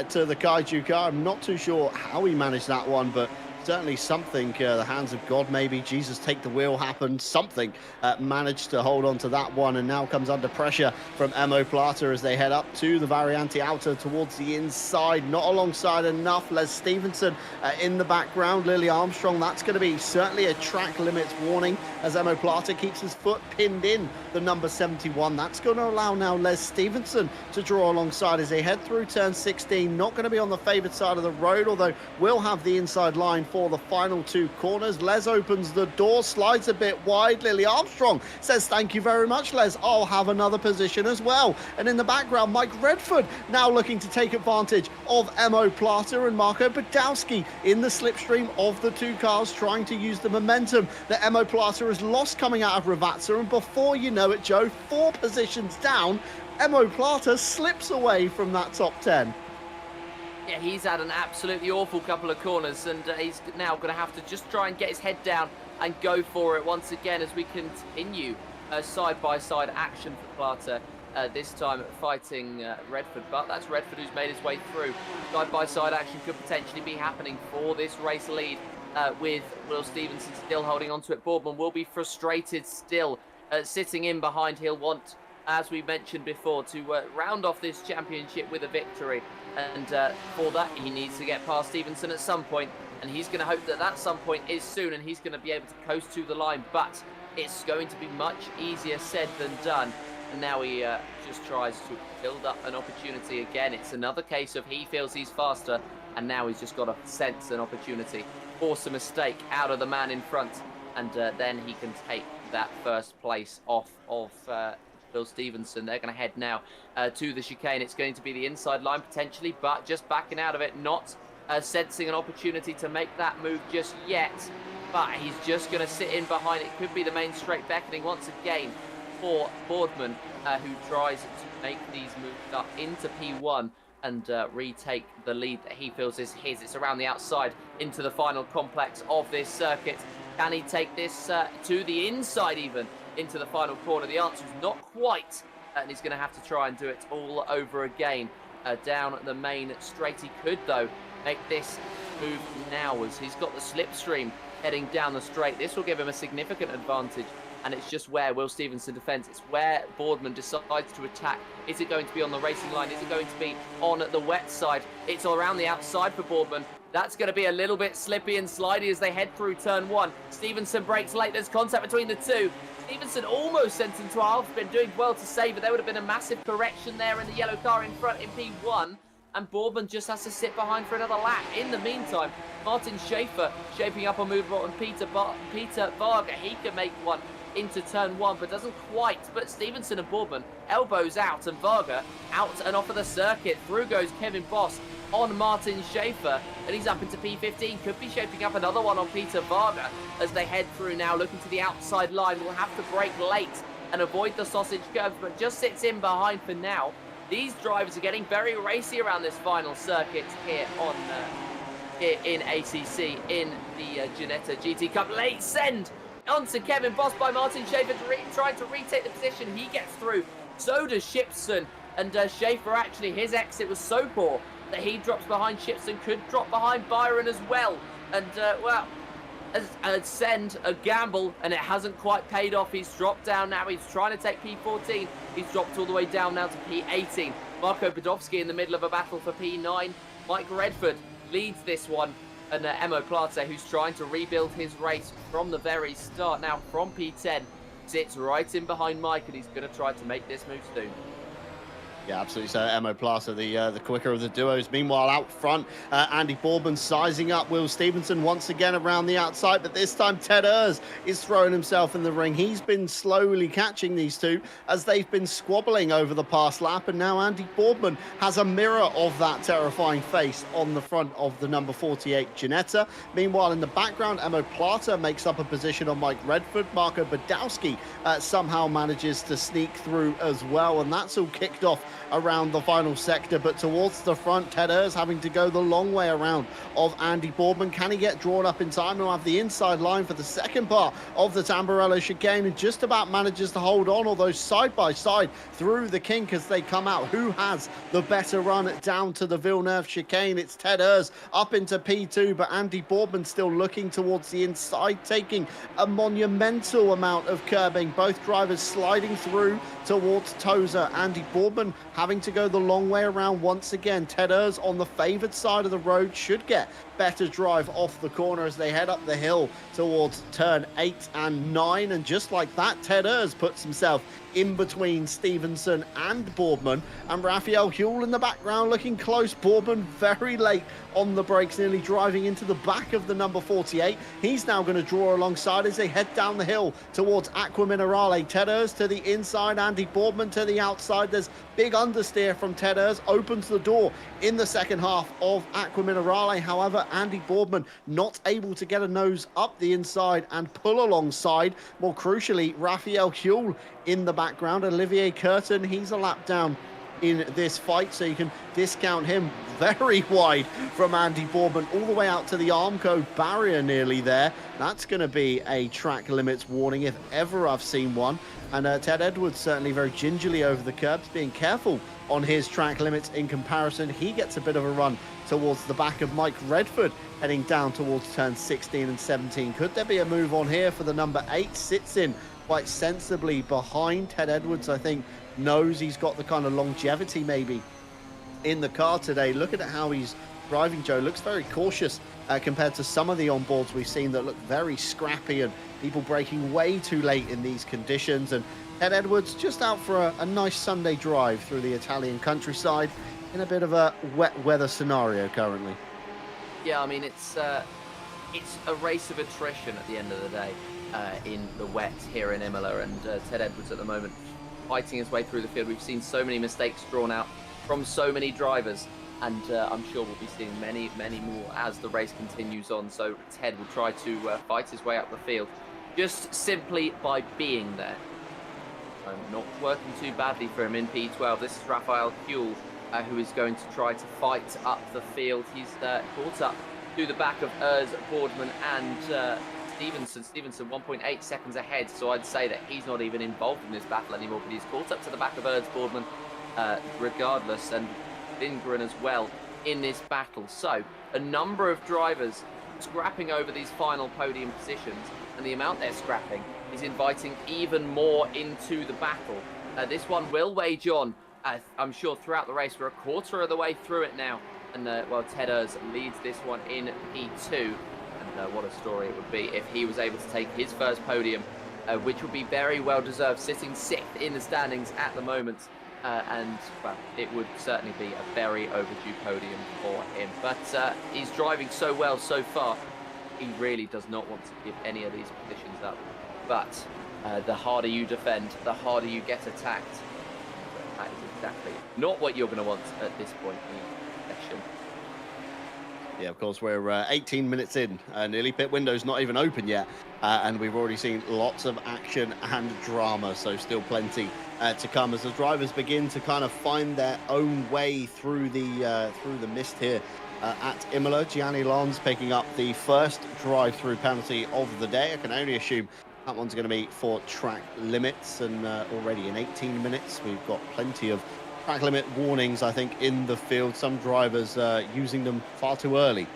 to the Kaiju car. I'm not too sure how he managed that one, but certainly something, the hands of God, maybe Jesus take the wheel happened, something managed to hold on to that one, and now comes under pressure from Emo Plata as they head up to the Variante Outer towards the inside, not alongside enough. Les Stevenson in the background, Lily Armstrong, that's going to be certainly a track limits warning as Emo Plata keeps his foot pinned in the number 71. That's going to allow now Les Stevenson to draw alongside as they head through turn 16, not going to be on the favoured side of the road, although will have the inside line for the final 2 corners. Les opens the door, slides a bit wide. Lily Armstrong says, thank you very much, Les. I'll have another position as well. And in the background, Mike Redford now looking to take advantage of Emo Plata and Marco Badowski in the slipstream of the 2 cars, trying to use the momentum that Emo Plata has lost coming out of Ravazza. And before you know it, Joe, 4 positions down, Emo Plata slips away from that top 10. Yeah, he's had an absolutely awful couple of corners, and he's now going to have to just try and get his head down and go for it once again as we continue side-by-side action for Plata. This time fighting Redford, but that's Redford who's made his way through. Side-by-side action could potentially be happening for this race lead with Will Stevenson still holding on to it. Boardman will be frustrated still, sitting in behind. He'll want, as we mentioned before, to round off this championship with a victory. And for that, he needs to get past Stevenson at some point, and he's going to hope that that some point is soon, and he's going to be able to coast to the line. But it's going to be much easier said than done. And now he just tries to build up an opportunity again. It's another case of he feels he's faster, and now he's just got to sense an opportunity, force a mistake out of the man in front, and then he can take that first place off of Will Stevenson. They're going to head now to the chicane. It's going to be the inside line potentially, but just backing out of it, not sensing an opportunity to make that move just yet. But he's just going to sit in behind. It could be the main straight beckoning once again for Boardman, who tries to make these moves up into P1 and retake the lead that he feels is his. It's around the outside into the final complex of this circuit. Can he take this to the inside even? Into the final corner? The answer is not quite, and he's going to have to try and do it all over again down the main straight. He could, though, make this move now as he's got the slipstream heading down the straight. This will give him a significant advantage, and it's just where Will Stevenson defends. It's where Boardman decides to attack. Is it going to be on the racing line? Is it going to be on the wet side? It's all around the outside for Boardman. That's going to be a little bit slippy and slidey as they head through turn 1. Stevenson breaks late. There's contact between the 2. Stevenson almost sent him to a half spin, doing well to save it. There would have been a massive correction there in the yellow car in front in P1. And Boardman just has to sit behind for another lap. In the meantime, Martin Schaefer shaping up a move on Peter Varga. He can make one into turn 1, but doesn't quite. But Stevenson and Boardman, elbows out, and Varga out and off of the circuit. Through goes Kevin Boss on Martin Schaefer, and he's up into P15. Could be shaping up another one on Peter Varga as they head through now, looking to the outside line. Will have to brake late and avoid the sausage curves, but just sits in behind for now. These drivers are getting very racy around this final circuit here on here in ACC in the Ginetta GT Cup. Late send onto Kevin Boss by Martin Schaefer, trying to retake the position. He gets through. So does Shipson, and Schaefer, actually, his exit was so poor that he drops behind Shipson, could drop behind Byron as well. And, well, a send, a gamble, and it hasn't quite paid off. He's dropped down now. He's trying to take P14. He's dropped all the way down now to P18. Marco Badowski in the middle of a battle for P9. Mike Redford leads this one. And Emo Plate, who's trying to rebuild his race from the very start. Now from P10, sits right in behind Mike, and he's going to try to make this move soon. Yeah, absolutely. So Emo Plaza, the quicker of the duos. Meanwhile, out front, Andy Boardman sizing up Will Stevenson once again around the outside, but this time Ted Urs is throwing himself in the ring. He's been slowly catching these two as they've been squabbling over the past lap, and now Andy Boardman has a mirror of that terrifying face on the front of the number 48 Ginetta. Meanwhile, in the background, Emo Plata makes up a position on Mike Redford. Marco Badowski somehow manages to sneak through as well, and that's all kicked off around the final sector, but towards the front, Ted Urs having to go the long way around of Andy Boardman. Can he get drawn up in time? He'll have the inside line for the second part of the Tamburello chicane and just about manages to hold on, although side by side through the kink as they come out. Who has the better run down to the Villeneuve chicane? It's Ted Urs up into P2, but Andy Boardman still looking towards the inside, taking a monumental amount of curbing. Both drivers sliding through towards Tozer. Andy Boardman having to go the long way around once again. Ted Urs on the favoured side of the road should get better drive off the corner as they head up the hill towards turn 8 and 9. And just like that, Ted Urs puts himself in between Stevenson and Boardman, and Raphael Huell in the background looking close. Boardman very late on the brakes, nearly driving into the back of the number 48. He's now going to draw alongside as they head down the hill towards Aqua Minerale. Ted Urs to the inside, Andy Boardman to the outside. There's big understeer from Ted Urs, opens the door in the second half of Aqua Minerale. However, Andy Boardman not able to get a nose up the inside and pull alongside. More crucially, Raphael Huell in the background. Olivier Curtin, he's a lap down in this fight, so you can discount him very wide from Andy Boardman all the way out to the Armco barrier nearly there. That's going to be a track limits warning if ever I've seen one. And Ted Edwards certainly very gingerly over the curbs, being careful on his track limits in comparison. He gets a bit of a run towards the back of Mike Redford heading down towards turn 16 and 17. Could there be a move on here for the number 8? Sits in quite sensibly behind Ted Edwards. I think knows he's got the kind of longevity maybe in the car today. Looking at how he's driving, Joe, looks very cautious compared to some of the onboards we've seen that look very scrappy and people braking way too late in these conditions. And Ted Edwards just out for a nice Sunday drive through the Italian countryside in a bit of a wet weather scenario currently. Yeah, I mean, it's a race of attrition at the end of the day in the wet here in Imola, and Ted Edwards at the moment fighting his way through the field. We've seen so many mistakes drawn out from so many drivers, and I'm sure we'll be seeing many, many more as the race continues on. So Ted will try to fight his way up the field just simply by being there. Not working too badly for him in P12. This is Raphael Huell, who is going to try to fight up the field. He's caught up to the back of Urs, Boardman and Stevenson. Stevenson 1.8 seconds ahead, so I'd say that he's not even involved in this battle anymore, but he's caught up to the back of Urs, Boardman regardless, and Lindgren as well in this battle. So a number of drivers scrapping over these final podium positions, and the amount they're scrapping is inviting even more into the battle. This one will wage on, I'm sure, throughout the race. We're a quarter of the way through it now, and well, Ted Urs leads this one in P2. And what a story it would be if he was able to take his first podium, which would be very well deserved, sitting 6th in the standings at the moment. And well, it would certainly be a very overdue podium for him. But he's driving so well so far, he really does not want to give any of these positions up. But the harder you defend, the harder you get attacked. That is exactly not what you're going to want at this point in the session. Yeah, of course, we're 18 minutes in. Nearly pit window's not even open yet. And we've already seen lots of action and drama. So still plenty to come as the drivers begin to kind of find their own way through the mist here at Imola. Gianni Lons picking up the first drive-through penalty of the day. I can only assume that one's going to be for track limits. And already in 18 minutes, we've got plenty of track limit warnings, I think, in the field. Some drivers using them far too early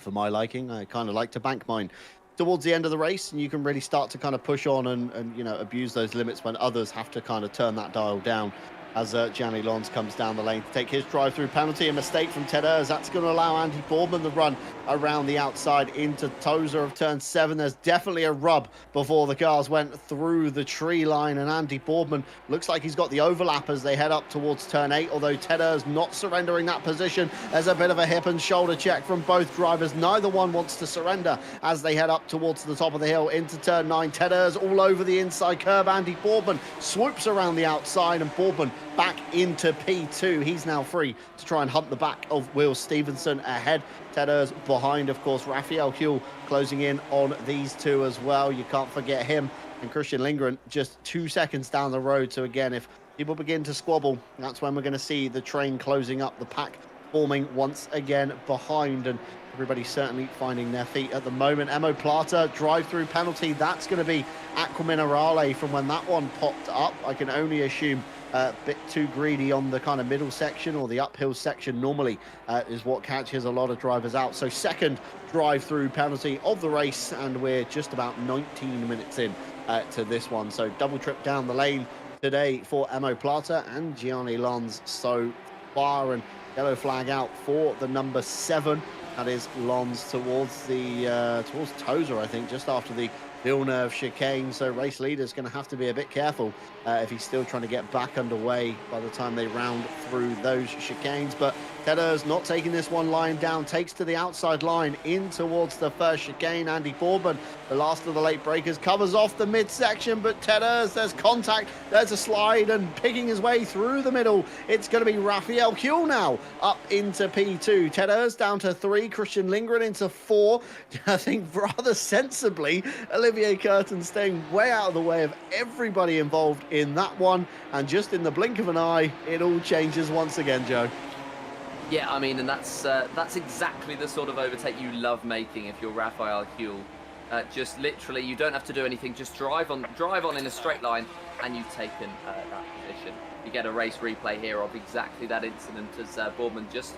for my liking. I kind of like to bank mine towards the end of the race, and you can really start to kind of push on and you know, abuse those limits when others have to kind of turn that dial down as Gianni Lons comes down the lane to take his drive-through penalty. A mistake from Ted Urs. That's going to allow Andy Boardman the run around the outside into Tozer of turn 7. There's definitely a rub before the cars went through the tree line, and Andy Boardman looks like he's got the overlap as they head up towards turn 8, although Ted Urs not surrendering that position. There's a bit of a hip and shoulder check from both drivers. Neither one wants to surrender as they head up towards the top of the hill into turn 9. Ted Urs all over the inside curve. Andy Boardman swoops around the outside, and Boardman back into P2. He's now free to try and hunt the back of Will Stevenson ahead. Ted Urs behind, of course. Raphael Huell closing in on these two as well. You can't forget him. And Christian Lindgren just 2 seconds down the road. So again, if people begin to squabble, that's when we're going to see the train closing up, the pack forming once again behind, and everybody certainly finding their feet at the moment. Emo Plata drive-through penalty. That's going to be Aqua Minerale from when that one popped up. I can only assume a bit too greedy on the kind of middle section, or the uphill section normally is what catches a lot of drivers out. So second drive-through penalty of the race, and we're just about 19 minutes in to this one. So double trip down the lane today for Emo Plata and Gianni Lons so far, and yellow flag out for the number 7. That is Lons towards the towards Tozer, I think, just after the Villeneuve chicane. So race leader's going to have to be a bit careful if he's still trying to get back underway by the time they round through those chicanes. But Ted Urs not taking this one lying down, takes to the outside line in towards the first chicane. Andy Boardman, the last of the late breakers, covers off the midsection, but Ted Urs, there's contact, there's a slide, and picking his way through the middle, it's going to be Raphael Huell now up into P2. Ted Urs down to 3, Christian Lindgren into 4. I think rather sensibly, Olivier Curtin staying way out of the way of everybody involved in that one, and just in the blink of an eye, it all changes once again, Joe. Yeah, I mean, and that's exactly the sort of overtake you love making if you're Raphael Huell. Just literally, you don't have to do anything. Just drive on in a straight line, and you've taken that position. You get a race replay here of exactly that incident, as Boardman just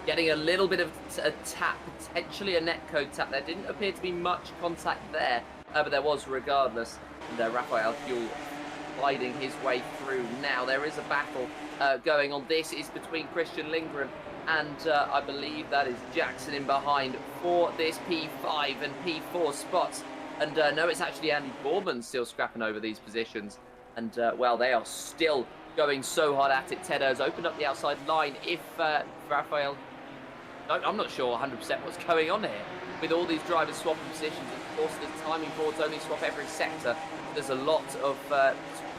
getting a little bit of a tap, potentially a netcode tap. There didn't appear to be much contact there, but there was regardless. And Raphael Huell sliding his way through. Now there is a battle going on. This is between Christian Lindgren and I believe that is Jackson in behind for this P5 and P4 spots. And no, it's actually Andy Boardman still scrapping over these positions. And well, they are still going so hard at it. Ted Urs opened up the outside line. If Raphael, I'm not sure 100% what's going on here with all these drivers swapping positions. Of course, the timing boards only swap every sector. There's a lot of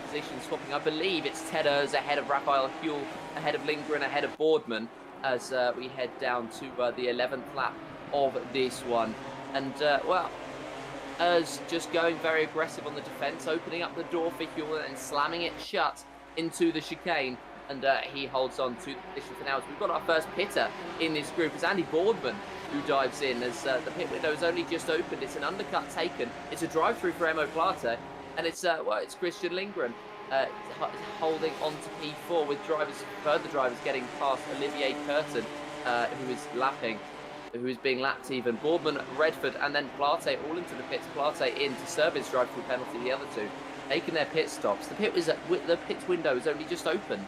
position swapping. I believe it's Ted Urs ahead of Raphael Huell, ahead of Lindgren, ahead of Boardman, as we head down to the 11th lap of this one. And well, Urs just going very aggressive on the defence, opening up the door for Huell and slamming it shut into the chicane. And he holds on to the position for now. So we've got our first pitter in this group. It's Andy Boardman who dives in, as the pit window has only just opened. It's an undercut taken. It's a drive-through for Emo Plata. And it's well, it's Christian Lindgren holding on to P4 with further drivers getting past Olivier Curtin, who is being lapped even. Boardman, Redford, and then Plate all into the pits. Plate in to serve his drive-through penalty. The other two taking their pit stops. The pit window is only just opened.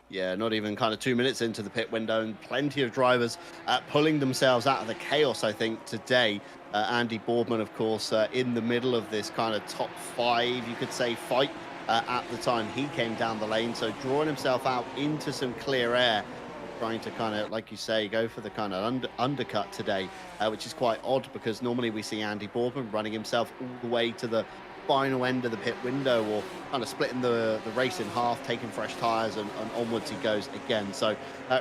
Yeah, not even kind of 2 minutes into the pit window, and plenty of drivers pulling themselves out of the chaos, I think, today. Andy Boardman, of course, in the middle of this kind of top 5, you could say, fight at the time he came down the lane. So drawing himself out into some clear air, trying to kind of, like you say, go for the kind of undercut today, which is quite odd because normally we see Andy Boardman running himself all the way to the final end of the pit window, or kind of splitting the race in half, taking fresh tyres, and onwards he goes again. So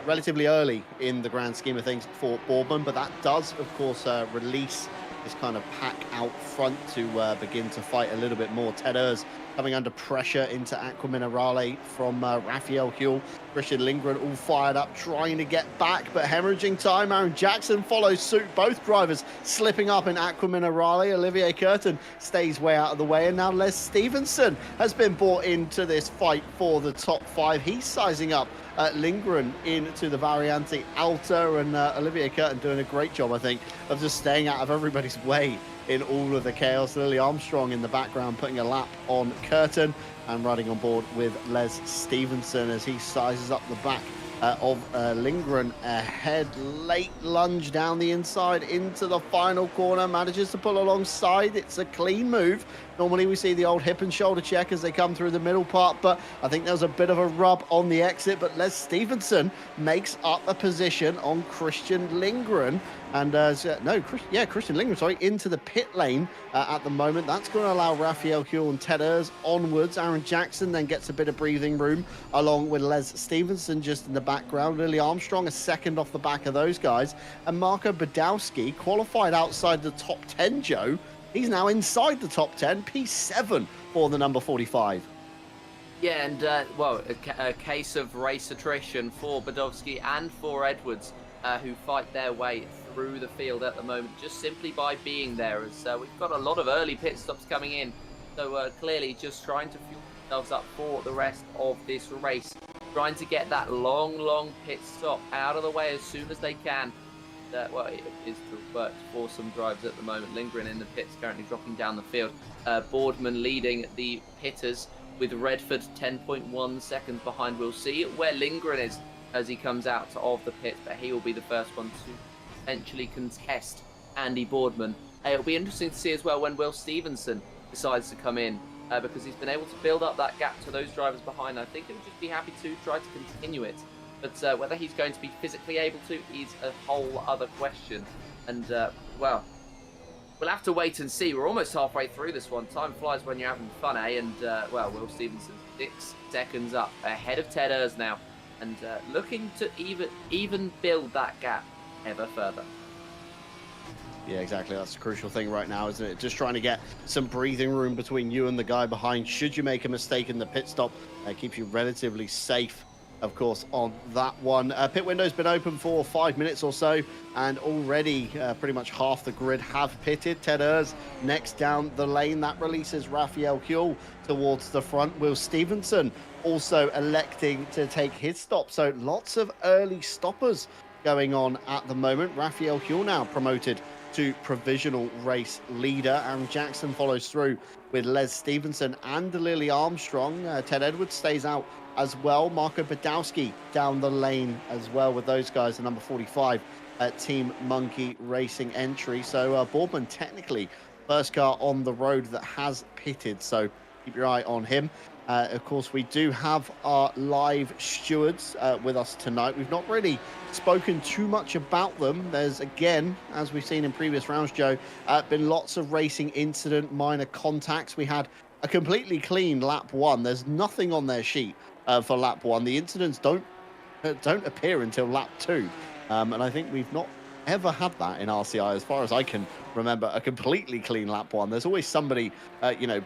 relatively early in the grand scheme of things for Boardman, but that does, of course, release this kind of pack out front to begin to fight a little bit more. Ted Urs coming under pressure into Aqua Minerale from Raphael Huell. Christian Lindgren all fired up, trying to get back, but hemorrhaging time. Aaron Jackson follows suit. Both drivers slipping up in Aqua Minerale. Olivier Curtin stays way out of the way, and now Les Stevenson has been brought into this fight for the top 5. He's sizing up Lindgren into the Variante Alta, and Olivier Curtin doing a great job, I think, of just staying out of everybody's way in all of the chaos. Lily Armstrong in the background putting a lap on Curtin and riding on board with Les Stevenson as he sizes up the back of Lindgren ahead. Late lunge down the inside into the final corner, manages to pull alongside. It's a clean move. Normally we see the old hip and shoulder check as they come through the middle part, but I think there was a bit of a rub on the exit, but Les Stevenson makes up a position on Christian Lindgren. And Christian Lindgren, sorry, into the pit lane at the moment. That's going to allow Raphael Huell and Ted Urs onwards. Aaron Jackson then gets a bit of breathing room along with Les Stevenson just in the background. Lily Armstrong a second off the back of those guys. And Marco Badowski qualified outside the top 10, Joe. He's now inside the top 10, P7 for the number 45. Yeah, and, a case of race attrition for Badowski and for Edwards, who fight their way through the field at the moment, just simply by being there. As we've got a lot of early pit stops coming in, so clearly just trying to fuel themselves up for the rest of this race, trying to get that long pit stop out of the way as soon as they can. It appears to have worked for some drivers at the moment. Lindgren in the pits, currently dropping down the field. Boardman leading the pitters with Redford 10.1 seconds behind. We'll see where Lindgren is as he comes out of the pit, but he will be the first one to potentially contest Andy Boardman. It'll be interesting to see as well when Will Stevenson decides to come in, because he's been able to build up that gap to those drivers behind. I think he'll just be happy to try to continue it. But whether he's going to be physically able to is a whole other question. And, we'll have to wait and see. We're almost halfway through this one. Time flies when you're having fun, eh? And, Will Stevenson 6 seconds up ahead of Ted Urs now. And looking to even build that gap ever further. Yeah, exactly. That's the crucial thing right now, isn't it? Just trying to get some breathing room between you and the guy behind. Should you make a mistake in the pit stop, keeps you relatively safe, of course, on that one. Pit window's been open for 5 minutes or so, and already pretty much half the grid have pitted. Ted Urs next down the lane. That releases Raphael Huell towards the front. Will Stevenson also electing to take his stop. So lots of early stoppers going on at the moment. Raphael Huell now promoted to provisional race leader. Aaron Jackson follows through with Les Stevenson and Lily Armstrong. Ted Edwards stays out as well. Marco Badowski down the lane as well with those guys, the number 45 Team Monkey Racing entry. So Boardman technically first car on the road that has pitted, so keep your eye on him. Of course, we do have our live stewards with us tonight. We've not really spoken too much about them. There's, again, as we've seen in previous rounds, Joe, been lots of racing incident, minor contacts. We had a completely clean lap 1. There's nothing on their sheet for lap 1. The incidents don't appear until lap 2. And I think we've not ever had that in RCI, as far as I can remember, a completely clean lap 1. There's always somebody,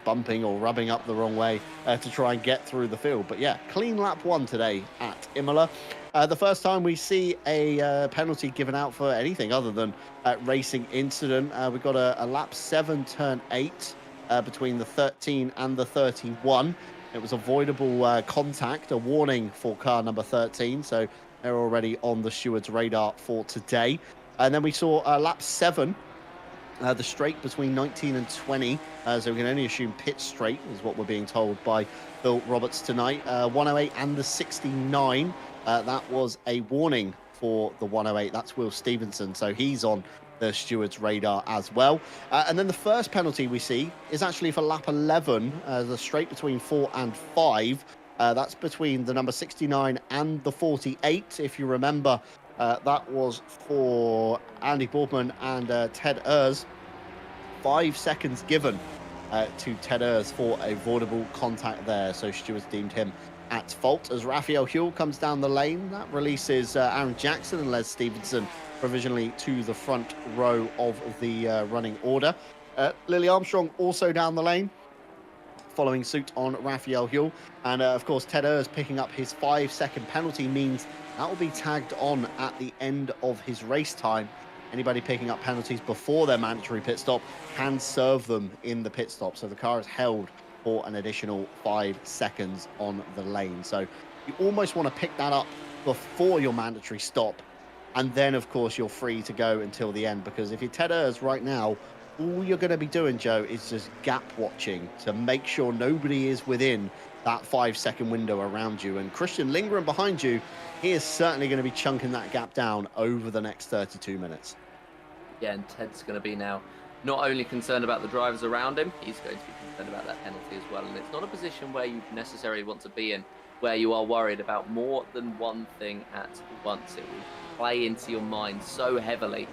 bumping or rubbing up the wrong way to try and get through the field. But yeah, clean lap 1 today at Imola. The first time we see a penalty given out for anything other than racing incident. We've got a lap 7, turn 8 between the 13 and the 31. It was avoidable contact, a warning for car number 13. So they're already on the steward's radar for today. And then we saw lap 7, the straight between 19 and 20. So we can only assume pit straight is what we're being told by Phil Roberts tonight. 108 and the 69. That was a warning for the 108. That's Will Stevenson. So he's on the steward's radar as well. And then the first penalty we see is actually for lap 11, the straight between 4 and 5. That's between the number 69 and the 48. If you remember, that was for Andy Boardman and Ted Urs. 5 seconds given to Ted Urs for avoidable contact there. So stewards deemed him at fault. As Raphael Huell comes down the lane, that releases Aaron Jackson and Les Stevenson provisionally to the front row of the running order. Lily Armstrong also down the lane, following suit on Raphael Huell. And of course, Ted Urs picking up his 5-second penalty means that will be tagged on at the end of his race time. Anybody picking up penalties before their mandatory pit stop can serve them in the pit stop. So the car is held for an additional 5 seconds on the lane. So you almost want to pick that up before your mandatory stop. And then, of course, you're free to go until the end. Because if you're Ted Urs right now, all you're going to be doing, Joe, is just gap watching to make sure nobody is within that 5-second window around you. And Christian Lindgren behind you, he is certainly going to be chunking that gap down over the next 32 minutes. Yeah, and Ted's going to be now not only concerned about the drivers around him, he's going to be concerned about that penalty as well. And it's not a position where you necessarily want to be in, where you are worried about more than one thing at once. It will play into your mind so heavily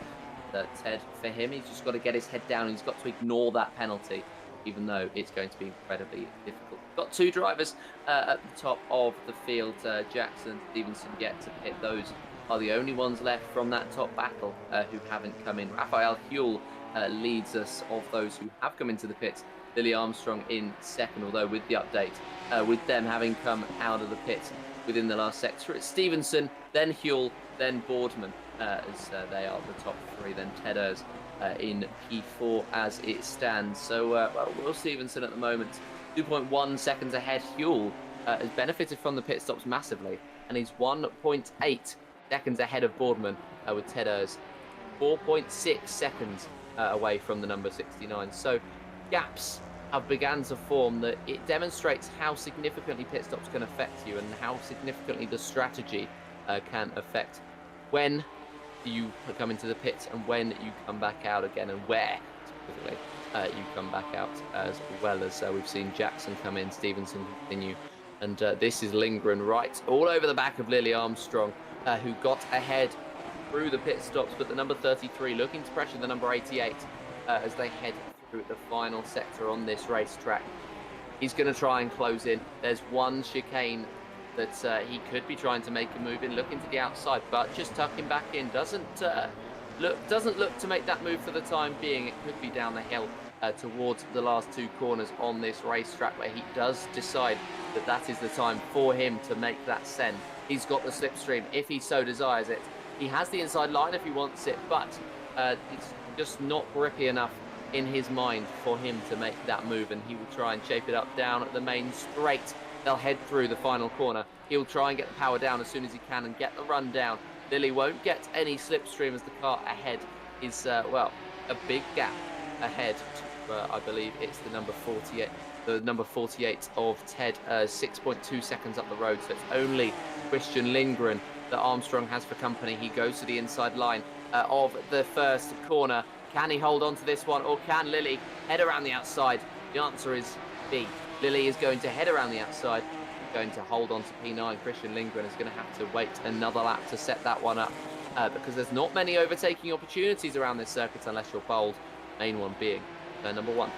that Ted, for him, he's just got to get his head down. He's got to ignore that penalty, even though it's going to be incredibly difficult. Got two drivers at the top of the field. Jackson, Stevenson yet to pit. Those are the only ones left from that top battle who haven't come in. Raphael Huell leads us of those who have come into the pits. Lily Armstrong in second, although with the update, with them having come out of the pit within the last sector, it's Stevenson, then Huell, then Boardman, as they are the top three. Then Ted Urs in P4 as it stands. So, well, Will Stevenson at the moment, 2.1 seconds ahead. Huell has benefited from the pit stops massively, and he's 1.8 seconds ahead of Boardman, with Ted Urs 4.6 seconds away from the number 69. So gaps have begun to form that it demonstrates how significantly pit stops can affect you and how significantly the strategy can affect when you come into the pit and when you come back out again, and where specifically you come back out, as well as we've seen Jackson come in, Stevenson continue, and this is Lindgren right all over the back of Lily Armstrong, who got ahead through the pit stops, but the number 33 looking to pressure the number 88 as they head through the final sector on this racetrack. He's going to try and close in. There's one chicane that he could be trying to make a move in, looking to the outside, but just tucking back in. Doesn't look to make that move for the time being. It could be down the hill towards the last two corners on this racetrack, where he does decide that that is the time for him to make that send. He's got the slipstream if he so desires it. He has the inside line if he wants it, but it's just not grippy enough in his mind for him to make that move, and he will try and shape it up down at the main straight. They'll head through the final corner. He'll try and get the power down as soon as he can and get the run down. Lily won't get any slipstream as the car ahead is, well, a big gap ahead. I believe it's the number 48. The number 48 of Ted, 6.2 seconds up the road. So it's only Christian Lindgren that Armstrong has for company. He goes to the inside line of the first corner. Can he hold on to this one, or can Lily head around the outside? The answer is B. Lily is going to head around the outside, going to hold on to P9. Christian Lindgren is going to have to wait another lap to set that one up, because there's not many overtaking opportunities around this circuit unless you're bold. Main one being number one.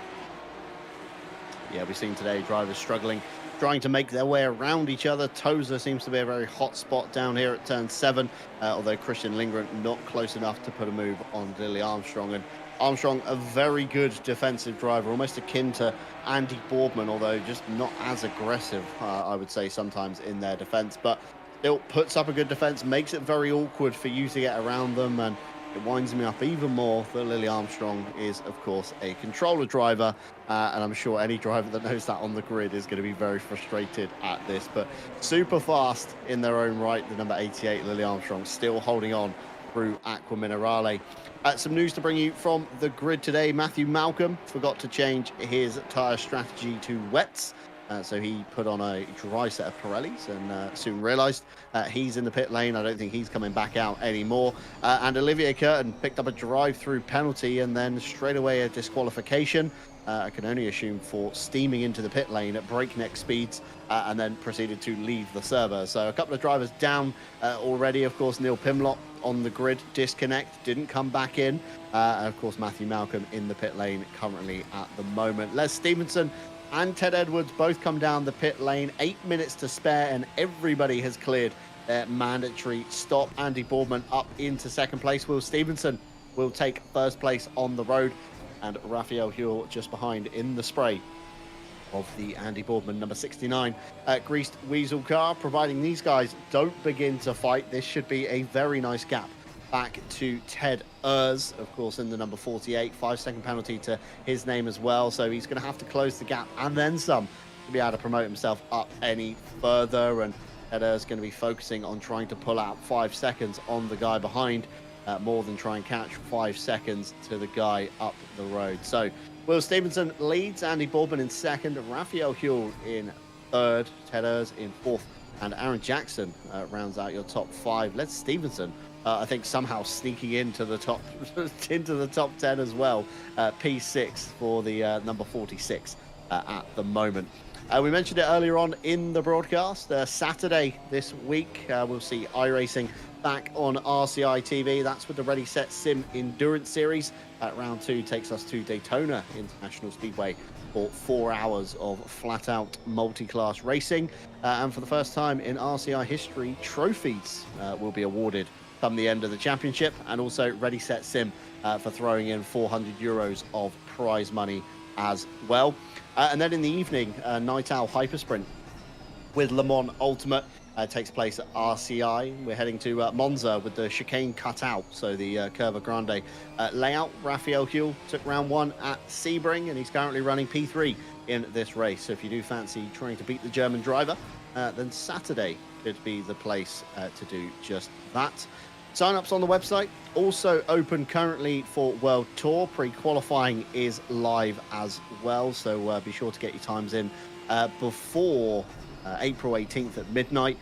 Yeah, we've seen today drivers struggling, trying to make their way around each other. Tozer seems to be a very hot spot down here at turn 7, although Christian Lindgren not close enough to put a move on Lily Armstrong. And Armstrong, a very good defensive driver, almost akin to Andy Boardman, although just not as aggressive, I would say, sometimes in their defense. But still puts up a good defense, makes it very awkward for you to get around them, and it winds me up even more that Lily Armstrong is, of course, a controller driver, and I'm sure any driver that knows that on the grid is going to be very frustrated at this. But super fast in their own right, the number 88, Lily Armstrong, still holding on through Aqua Minerale. Some news to bring you from the grid today. Matthew Malcolm forgot to change his tyre strategy to wets. So he put on a dry set of Pirellis and soon realised he's in the pit lane. I don't think he's coming back out anymore. And Olivier Curtin picked up a drive-through penalty and then straight away a disqualification. I can only assume for steaming into the pit lane at breakneck speeds and then proceeded to leave the server. So a couple of drivers down already. Of course, Neil Pimlott on the grid, disconnect, didn't come back in. And of course, Matthew Malcolm in the pit lane currently at the moment. Les Stevenson and Ted Edwards both come down the pit lane. 8 minutes to spare, and everybody has cleared their mandatory stop. Andy Boardman up into second place. Will Stevenson will take first place on the road, and Raphael Huell just behind in the spray of the Andy Boardman number 69 greased weasel car. Providing these guys don't begin to fight, this should be a very nice gap back to Ted Urs, of course, in the number 48. 5-second penalty to his name as well, so he's going to have to close the gap and then some to be able to promote himself up any further. And Ted Urs going to be focusing on trying to pull out 5 seconds on the guy behind. more than try and catch 5 seconds to the guy up the road. So Will Stevenson leads, Andy Boardman in second, Raphael Huell in third, Ted Urs in fourth, and Aaron Jackson rounds out your top 5. Les Stevenson, I think, somehow sneaking into the top 10 as well. P6 for the number 46 at the moment. We mentioned it earlier on in the broadcast. Saturday this week, we'll see iRacing back on RCI TV. That's with the Ready Set Sim Endurance Series. Round 2 takes us to Daytona International Speedway for 4 hours of flat-out multi-class racing. And for the first time in RCI history, trophies will be awarded come the end of the championship, and also Ready Set Sim for throwing in €400 of prize money as well. And then in the evening, Night Owl Hypersprint with Le Mans Ultimate takes place at RCI. We're heading to Monza with the chicane cut out, so the Curva Grande layout. Raphael Huell took round 1 at Sebring, and he's currently running P3 in this race. So if you do fancy trying to beat the German driver, then Saturday could be the place to do just that. Sign-ups on the website, also open currently for World Tour. Pre-qualifying is live as well, so be sure to get your times in before April 18th at midnight.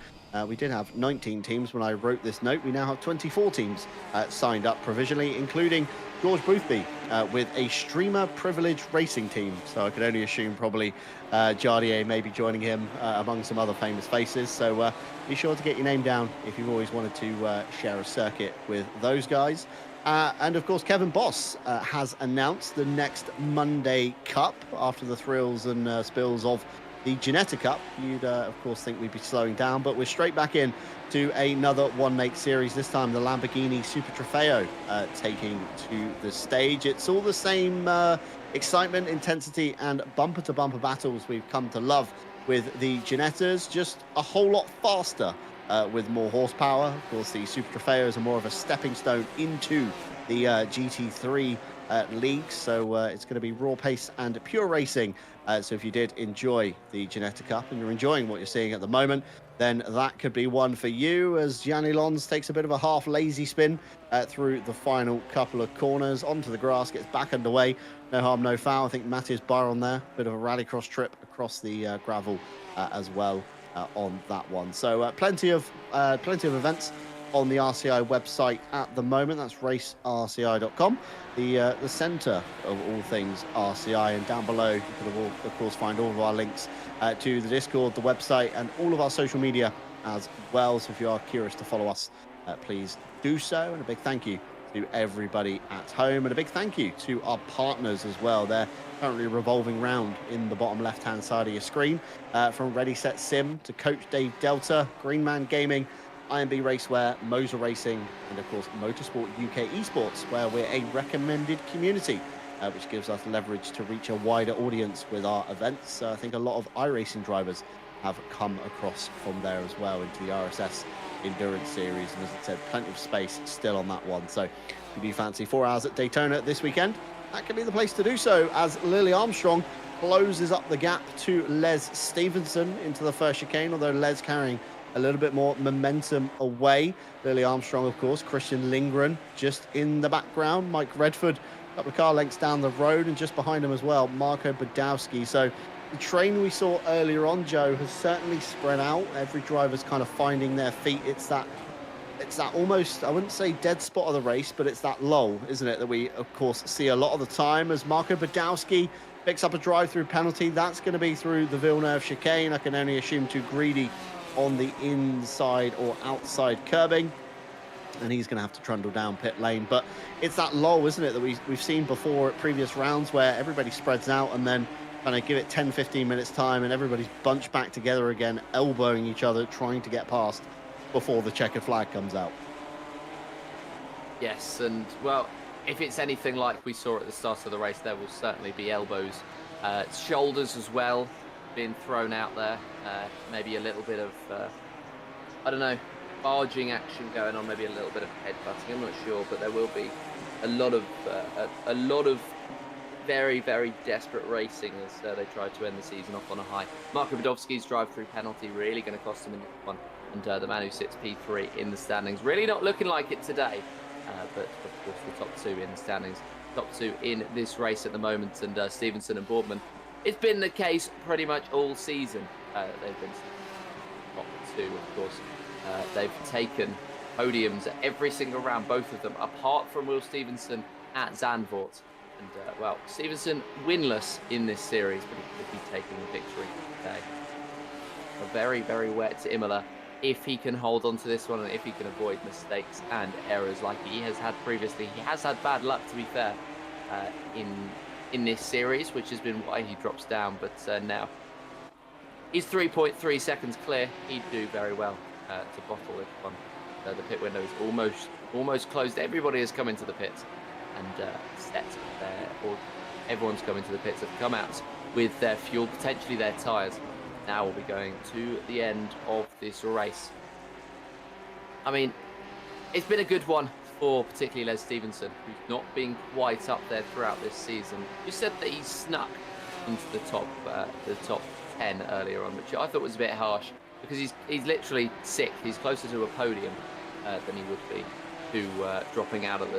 We did have 19 teams when I wrote this note. We now have 24 teams signed up provisionally, including George Boothby with a streamer privileged racing team. So I could only assume probably Jardier may be joining him among some other famous faces. So be sure to get your name down if you've always wanted to share a circuit with those guys. And of course, Kevin Boss has announced the next Monday Cup after the thrills and spills of the Ginetta Cup. You'd, of course, think we'd be slowing down, but we're straight back in to another one-make series, this time the Lamborghini Super Trofeo taking to the stage. It's all the same excitement, intensity, and bumper-to-bumper battles we've come to love with the Ginettas, just a whole lot faster with more horsepower. Of course, the Super Trofeos are more of a stepping stone into the GT3 leagues, so it's going to be raw pace and pure racing. So if you did enjoy the Ginetta Cup and you're enjoying what you're seeing at the moment, then that could be one for you, as Gianni Lons takes a bit of a half lazy spin through the final couple of corners onto the grass, gets back underway. No harm, no foul. I think Matthias Byron there, bit of a rallycross trip across the gravel as well on that one. So plenty of events on the RCI website at the moment. That's racerci.com, the centre of all things RCI. And down below, you can of course find all of our links to the Discord, the website, and all of our social media as well. So if you are curious to follow us, please do so. And a big thank you to everybody at home, and a big thank you to our partners as well. They're currently revolving round in the bottom left-hand side of your screen, from Ready Set Sim to Coach Dave Delta, Greenman Gaming, IMB Racewear, Moser Racing, and of course Motorsport UK Esports, where we're a recommended community, which gives us leverage to reach a wider audience with our events. I think a lot of iRacing drivers have come across from there as well into the RSS Endurance Series, and as I said, plenty of space still on that one. So if you do fancy 4 hours at Daytona this weekend, that could be the place to do so, as Lily Armstrong closes up the gap to Les Stevenson into the first chicane, although Les carrying a little bit more momentum away. Lily Armstrong, of course, Christian Lindgren just in the background, Mike Redford a couple of car lengths down the road, and just behind him as well, Marco Badowski. So the train we saw earlier on, Joe, has certainly spread out. Every driver's kind of finding their feet. It's that almost, I wouldn't say dead spot of the race, but it's that lull, isn't it, that we, of course, see a lot of the time as Marco Badowski picks up a drive-through penalty. That's going to be through the Villeneuve chicane. I can only assume too greedy on the inside or outside curbing, and he's going to have to trundle down pit lane. But it's that lull, isn't it, that we've seen before at previous rounds, where everybody spreads out and then kind of give it 10-15 minutes time and everybody's bunched back together again, elbowing each other, trying to get past before the checkered flag comes out. Yes, and well, if it's anything like we saw at the start of the race, there will certainly be elbows, shoulders as well being thrown out there, maybe a little bit of I don't know, barging action going on, maybe a little bit of headbutting, I'm not sure, but there will be a lot of very, very desperate racing as they try to end the season off on a high. Marko Badowski's drive-through penalty really going to cost him in this one, and the man who sits P3 in the standings, really not looking like it today but of course the top 2 in the standings, top 2 in this race at the moment, and Stevenson and Boardman. It's been the case pretty much all season. They've been top 2, of course. They've taken podiums at every single round, both of them, apart from Will Stevenson at Zandvoort. And, well, Stevenson winless in this series, but he could be taking the victory today. A very, very wet Imola, if he can hold on to this one and if he can avoid mistakes and errors like he has had previously. He has had bad luck, to be fair, in this series, which has been why he drops down. But now he's 3.3 seconds clear. He'd do very well to bottle this one. The pit window is almost closed. Everybody has come into the pits and set there, or everyone's come into the pits, have come out with their fuel, potentially their tyres. Now we'll be going to the end of this race. I mean, it's been a good one for particularly Les Stevenson, who's not been quite up there throughout this season. You said that he snuck into the top 10 earlier on, which I thought was a bit harsh, because he's literally 6th. He's closer to a podium than he would be to dropping out of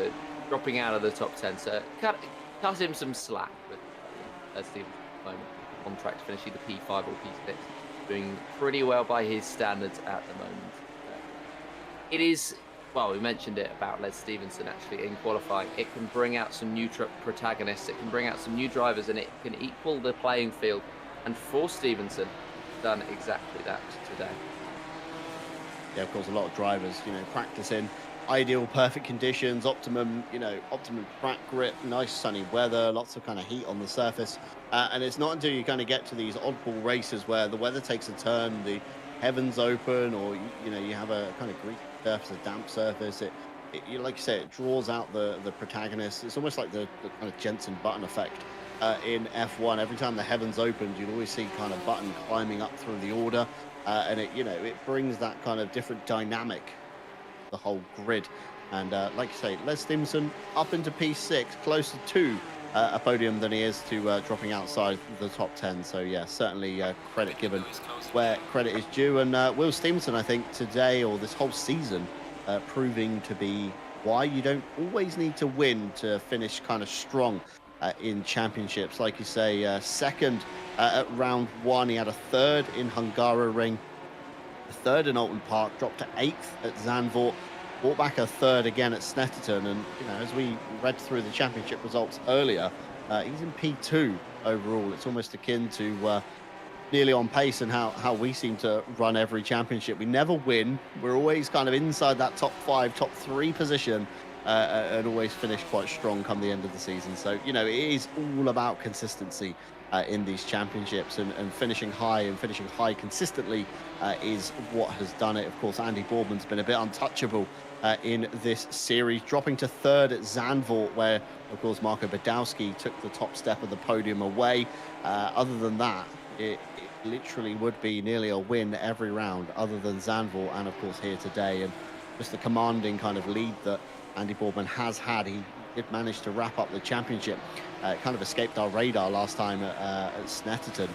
the top 10. So cut him some slack with Les Stevenson at the moment. On track to finish either P5 or P6, doing pretty well by his standards at the moment. It is, well, we mentioned it about Les Stevenson actually in qualifying. It can bring out some new protagonists, it can bring out some new drivers, and it can equal the playing field. And for Stevenson, done exactly that today. Yeah, of course, a lot of drivers, practicing ideal, perfect conditions, optimum track grip, nice sunny weather, lots of kind of heat on the surface. And it's not until you kind of get to these oddball races where the weather takes a turn, the heavens open, or you have a kind of greasy surface, a damp surface. It like you say, it draws out the protagonist. It's almost like the kind of Jensen Button effect in F1. Every time the heavens opened, you'd always see kind of Button climbing up through the order, and it brings that kind of different dynamic, the whole grid. And like you say, Les Stevenson up into P6, closer to a podium than he is to dropping outside the top 10. So yeah, certainly credit given where credit is due. And Will Stevenson, I think today, or this whole season, proving to be why you don't always need to win to finish kind of strong in championships. Like you say, 2nd at round 1, he had a 3rd in Hungaroring, a 3rd in Alton Park, dropped to 8th at Zandvoort, brought back a 3rd again at Snetterton. And as we read through the championship results earlier, he's in P2 overall. It's almost akin to nearly on pace and how we seem to run every championship. We never win. We're always kind of inside that top 5, top 3 position, and always finish quite strong come the end of the season. So it is all about consistency in these championships, and finishing high consistently is what has done it. Of course, Andy Boardman's been a bit untouchable in this series, dropping to 3rd at Zandvoort, where of course Marco Badowski took the top step of the podium away. Other than that, it literally would be nearly a win every round, other than Zandvoort and of course here today. And just the commanding kind of lead that Andy Boardman has had. He did manage to wrap up the championship. Kind of escaped our radar last time at Snetterton.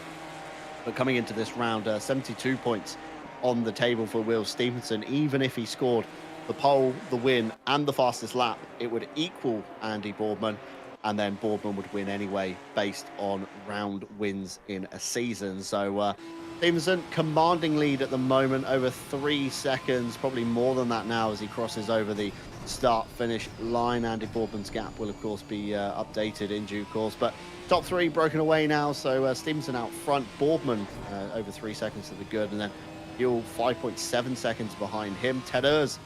But coming into this round, 72 points on the table for Will Stevenson. Even if he scored the pole, the win, and the fastest lap, it would equal Andy Boardman. And then Boardman would win anyway, based on round wins in a season. So Stevenson, commanding lead at the moment, over 3 seconds, probably more than that now as he crosses over the start-finish line. Andy Boardman's gap will, of course, be updated in due course. But top 3 broken away now, so Stevenson out front. Boardman over 3 seconds to the good, and then Yule 5.7 seconds behind him. Ted Urs,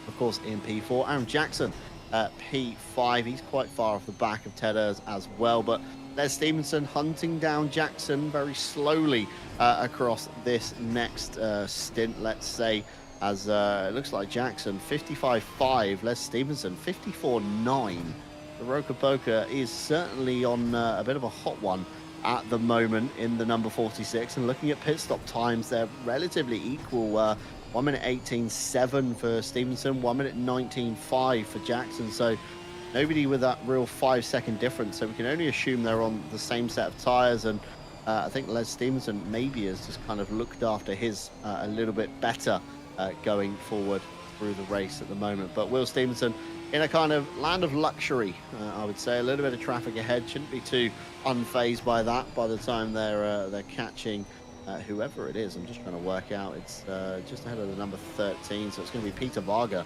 of course, in P4. Aaron Jackson, P5. He's quite far off the back of Ted Urs as well, but Les Stevenson hunting down Jackson very slowly across this next stint, let's say, as it looks like Jackson 55.5, Les Stevenson 54.9. The Roca Boca is certainly on a bit of a hot one at the moment in the number 46, and looking at pit stop times, they're relatively equal. 1 minute 18.7 for Stevenson, 1 minute 19.5 for Jackson. So nobody with that real 5-second difference. So we can only assume they're on the same set of tyres. And I think Les Stevenson maybe has just kind of looked after his a little bit better going forward. through the race at the moment. But Will Stevenson in a kind of land of luxury, I would say. A little bit of traffic ahead, shouldn't be too unfazed by that by the time they're catching whoever it is. I'm just trying to work out. It's just ahead of the number 13, so it's going to be Peter Varga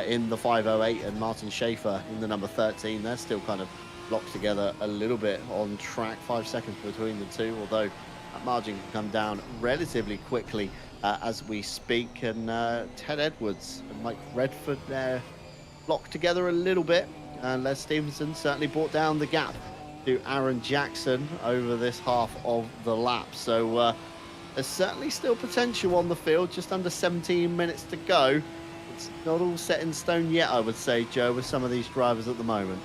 in the 508 and Martin Schaefer in the number 13. They're still kind of locked together a little bit on track, 5 seconds between the two, although that margin can come down relatively quickly as we speak. And Ted Edwards and Mike Redford there locked together a little bit, and Les Stevenson certainly brought down the gap to Aaron Jackson over this half of the lap. So there's certainly still potential on the field, just under 17 minutes to go. It's not all set in stone yet, I would say, Joe, with some of these drivers at the moment.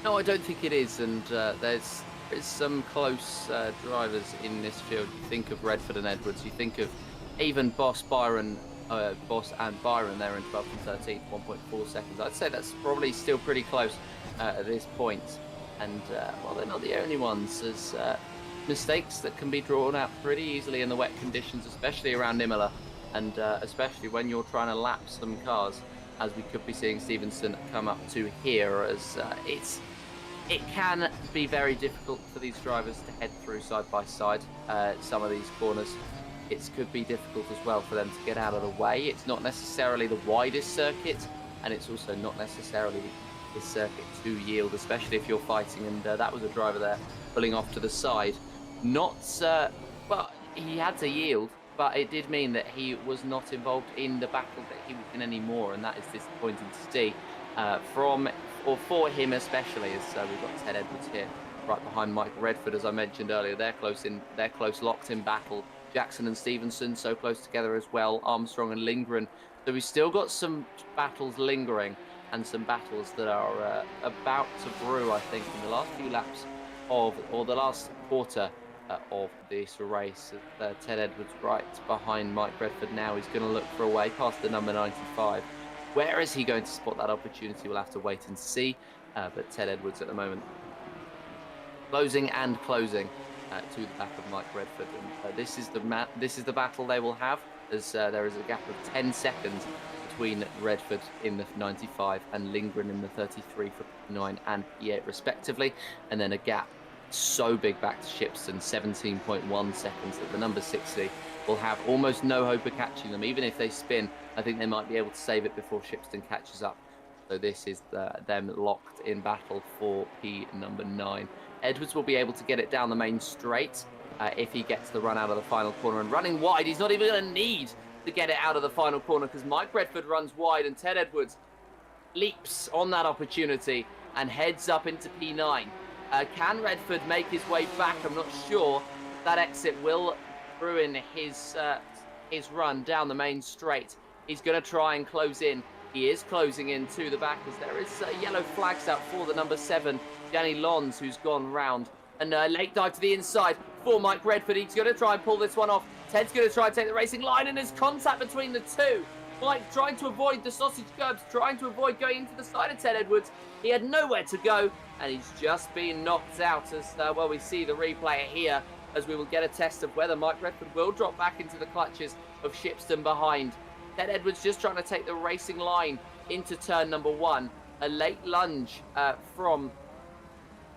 No, I don't think it is, and there's some close drivers in this field. You think of Redford and Edwards, you think of even Boss and Byron there in 12th and 13th, 1.4 seconds. I'd say that's probably still pretty close at this point. And, well, they're not the only ones. There's mistakes that can be drawn out pretty easily in the wet conditions, especially around Imola, and especially when you're trying to lap some cars, as we could be seeing Stevenson come up to here, as it can be very difficult for these drivers to head through side by side. Some of these corners, it could be difficult as well for them to get out of the way. It's not necessarily the widest circuit, and it's also not necessarily this circuit to yield, especially if you're fighting. And that was a driver there pulling off to the side. Not, well, he had to yield, but it did mean that he was not involved in the battle that he was in anymore, and that is disappointing to see for him especially, as we've got Ted Edwards here right behind Mike Redford, as I mentioned earlier. They're close locked in battle. Jackson and Stevenson so close together as well, Armstrong and Lindgren. So we've still got some battles lingering, and some battles that are about to brew, I think, in the last few laps or the last quarter of this race. Ted Edwards right behind Mike Redford now. He's going to look for a way past the number 95. Where is he going to spot that opportunity? We'll have to wait and see. But Ted Edwards at the moment closing to the back of Mike Redford. And this is the battle they will have, as there is a gap of 10 seconds between Redford in the 95 and Lindgren in the 33 for P9 and P8 respectively, and then a gap so big back to Shipston, 17.1 seconds, that the number 60 will have almost no hope of catching them. Even if they spin, I think they might be able to save it before Shipston catches up. So this is them locked in battle for P number 9. Edwards will be able to get it down the main straight if he gets the run out of the final corner, and running wide, he's not even going to need to get it out of the final corner, because Mike Redford runs wide and Ted Edwards leaps on that opportunity and heads up into P9. Can Redford make his way back? I'm not sure. That exit will ruin his run down the main straight. He's going to try and close in. He is closing in to the back, as there is yellow flags out for the number 7, Danny Lons, who's gone round. And late dive to the inside for Mike Redford. He's going to try and pull this one off. Ted's going to try and take the racing line, and there's contact between the two. Mike trying to avoid the sausage curbs, trying to avoid going into the side of Ted Edwards. He had nowhere to go, and he's just been knocked out, as well, we see the replay here, as we will get a test of whether Mike Redford will drop back into the clutches of Shipston behind. Ted Edwards just trying to take the racing line into turn number 1. A late lunge from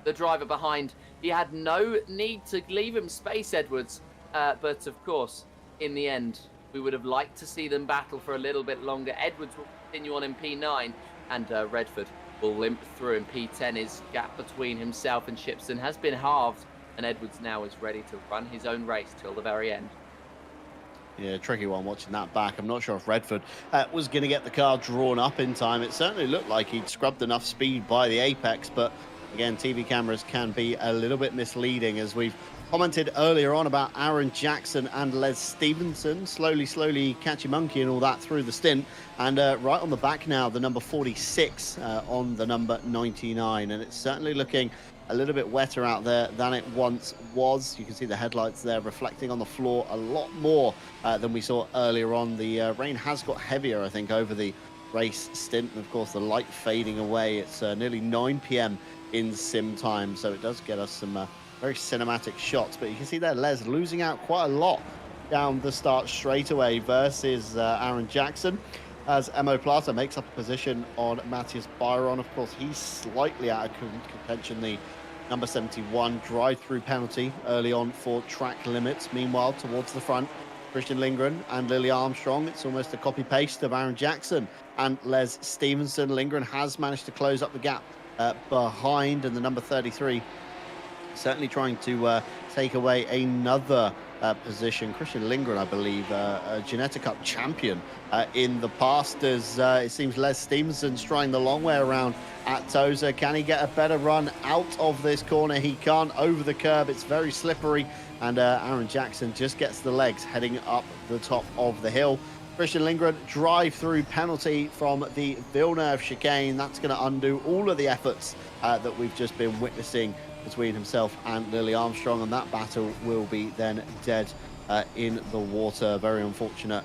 the driver behind. He had no need to leave him space, Edwards, but of course, in the end, we would have liked to see them battle for a little bit longer. Edwards will continue on in P9, and Redford will limp through in P10. His gap between himself and Shipston has been halved, and Edwards now is ready to run his own race till the very end. Yeah, tricky one watching that back. I'm not sure if Redford was going to get the car drawn up in time. It certainly looked like he'd scrubbed enough speed by the apex, but again, TV cameras can be a little bit misleading, as we've commented earlier on about Aaron Jackson and Les Stevenson slowly catchy monkey and all that through the stint, and right on the back now, the number 46 on the number 99, and it's certainly looking a little bit wetter out there than it once was. You can see the headlights there reflecting on the floor a lot more than we saw earlier on. The rain has got heavier, I think, over the race stint, and of course the light fading away. It's nearly 9 p.m. in sim time, so it does get us some very cinematic shots. But you can see there Les losing out quite a lot down the start straightaway versus Aaron Jackson. as Emo Plata makes up a position on Matthias Byron. Of course, he's slightly out of contention. The number 71 drive-through penalty early on for track limits. Meanwhile, towards the front, Christian Lindgren and Lily Armstrong. It's almost a copy-paste of Aaron Jackson and Les Stevenson. Lindgren has managed to close up the gap behind, and the number 33 certainly trying to take away another position. Christian Lindgren, I believe, a Ginetta Cup champion in the past, as it seems Les Stevenson's trying the long way around at Toza. Can he get a better run out of this corner? He can't. Over the curb, it's very slippery, and Aaron Jackson just gets the legs heading up the top of the hill. Christian Lindgren, drive-through penalty from the Villeneuve chicane. That's going to undo all of the efforts that we've just been witnessing between himself and Lily Armstrong, and that battle will be then dead in the water. Very unfortunate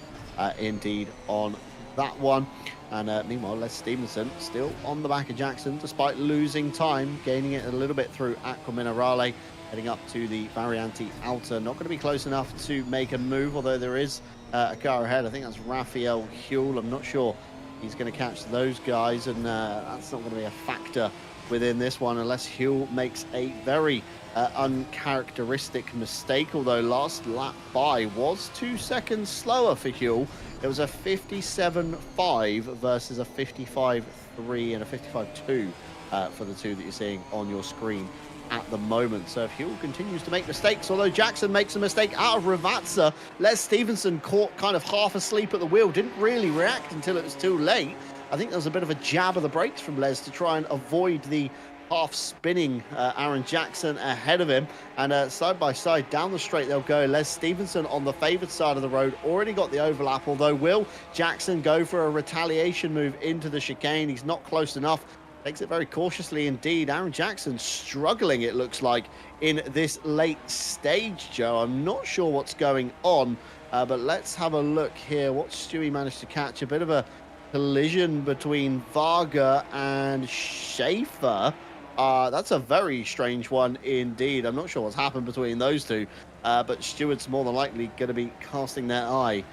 indeed on that one. And meanwhile, Les Stevenson still on the back of Jackson, despite losing time, gaining it a little bit through Aqua Minerale, heading up to the Variante Outer. Not going to be close enough to make a move, although there is a car ahead. I think that's Raphael Huel. I'm not sure he's going to catch those guys, and that's not going to be a factor within this one unless Huel makes a very uncharacteristic mistake, although last lap by was 2 seconds slower for Huel. It was a 57.5 versus a 55.3 and a 55.2 for the two that you're seeing on your screen at the moment. So if Huel continues to make mistakes, although Jackson makes a mistake out of Ravazza, Les Stevenson caught kind of half asleep at the wheel, didn't really react until it was too late. I think there was a bit of a jab of the brakes from Les to try and avoid the half-spinning Aaron Jackson ahead of him. And side by side, down the straight they'll go. Les Stevenson on the favoured side of the road, already got the overlap, although will Jackson go for a retaliation move into the chicane? He's not close enough. Takes it very cautiously indeed. Aaron Jackson struggling, it looks like, in this late stage, Joe. I'm not sure what's going on, but let's have a look here. What Stewie managed to catch, a bit of a collision between Varga and Schaefer. That's a very strange one indeed. I'm not sure what's happened between those two, but Stewart's more than likely going to be casting their eye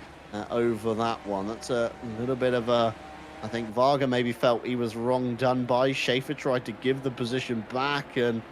over that one. That's a little bit of a... I think Varga maybe felt he was wrong done by. Schaefer tried to give the position back, and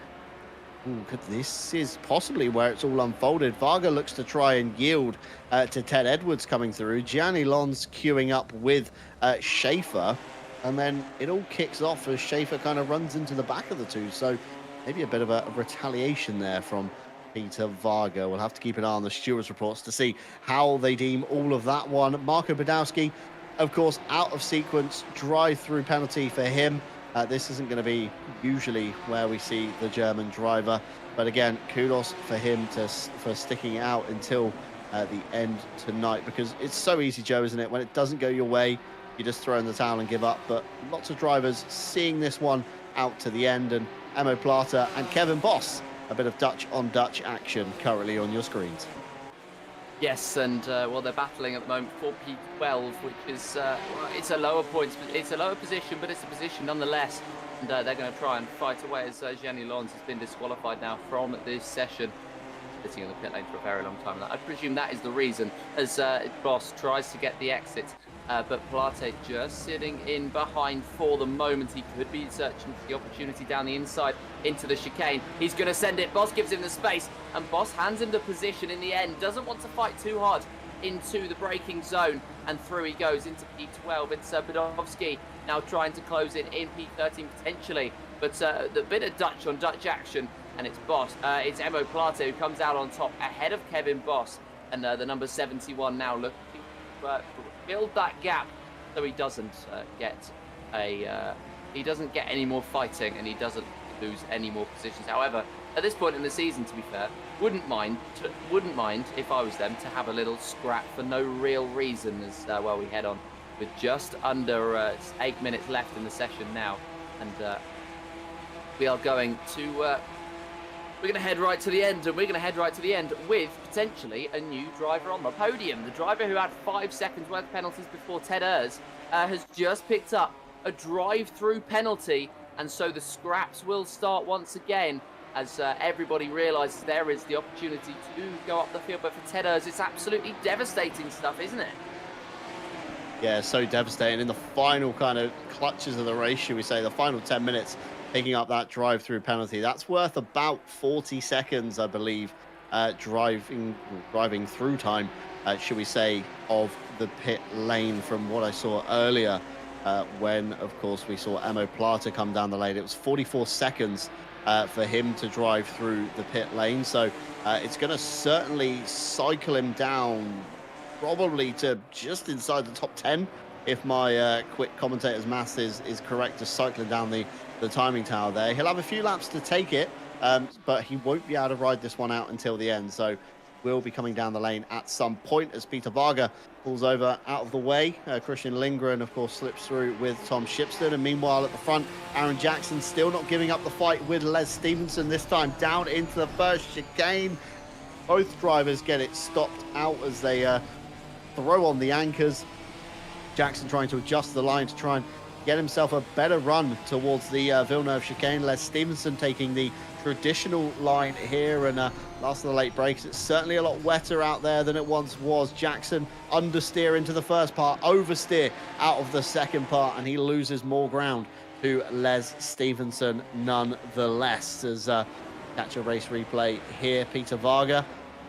this is possibly where it's all unfolded. Varga looks to try and yield to Ted Edwards coming through. Gianni Lons queuing up with Schaefer, and then it all kicks off as Schaefer kind of runs into the back of the two. So maybe a bit of a retaliation there from Peter Varga. We'll have to keep an eye on the stewards' reports to see how they deem all of that one. Marco Badowski, of course, out of sequence, drive-through penalty for him. This isn't going to be usually where we see the German driver, but again, kudos for him for sticking it out until the end tonight, because it's so easy, Joe, isn't it? When it doesn't go your way, you just throw in the towel and give up. But lots of drivers seeing this one out to the end, and Emo Plata and Kevin Boss, a bit of Dutch on Dutch action currently on your screens. Yes, and well, they're battling at the moment for P12, which is it's a lower position, but it's a position nonetheless. And they're going to try and fight away, as Gianni Lons has been disqualified now from this session, sitting in the pit lane for a very long time. I presume that is the reason, as Boss tries to get the exit. But Plate just sitting in behind for the moment. He could be searching for the opportunity down the inside into the chicane. He's going to send it. Boss gives him the space, and Boss hands him the position in the end. Doesn't want to fight too hard into the braking zone, and through he goes into P12. It's Badowski now trying to close it in P13 potentially. But the bit of Dutch on Dutch action, and it's Boss. It's Emo Plate who comes out on top ahead of Kevin Boss, and the number 71 now looking to build that gap so he doesn't get any more fighting, and he doesn't lose any more positions. However, at this point in the season, to be fair, wouldn't mind if I was them to have a little scrap for no real reason, as well, we head on with just under 8 minutes left in the session now, and we are going to we're going to head right to the end, and we're going to head right to the end with potentially a new driver on the podium. The driver who had 5 seconds worth of penalties before Ted Ers has just picked up a drive-through penalty, and so the scraps will start once again as everybody realises there is the opportunity to go up the field. But for Ted Ers, it's absolutely devastating stuff, isn't it? Yeah, so devastating in the final kind of clutches of the race, should we say, the final 10 minutes, picking up that drive-through penalty. That's worth about 40 seconds, I believe, driving through time, should we say, of the pit lane from what I saw earlier, when, of course, we saw Emo Plata come down the lane. It was 44 seconds for him to drive through the pit lane. So it's going to certainly cycle him down probably to just inside the top 10, if my quick commentator's maths is correct, just cycling down the timing tower there. He'll have a few laps to take it, but he won't be able to ride this one out until the end. So will be coming down the lane at some point as Peter Varga pulls over out of the way. Christian Lindgren, of course, slips through with Tom Shipston. And meanwhile, at the front, Aaron Jackson still not giving up the fight with Les Stevenson, this time down into the first chicane. Both drivers get it stopped out as they throw on the anchors. Jackson trying to adjust the line to try and get himself a better run towards the Villeneuve chicane. Les Stevenson taking the traditional line here, and last of the late breaks, it's certainly a lot wetter out there than it once was. Jackson understeer into the first part, oversteer out of the second part, and he loses more ground to Les Stevenson nonetheless. As catch a race replay here, Peter Varga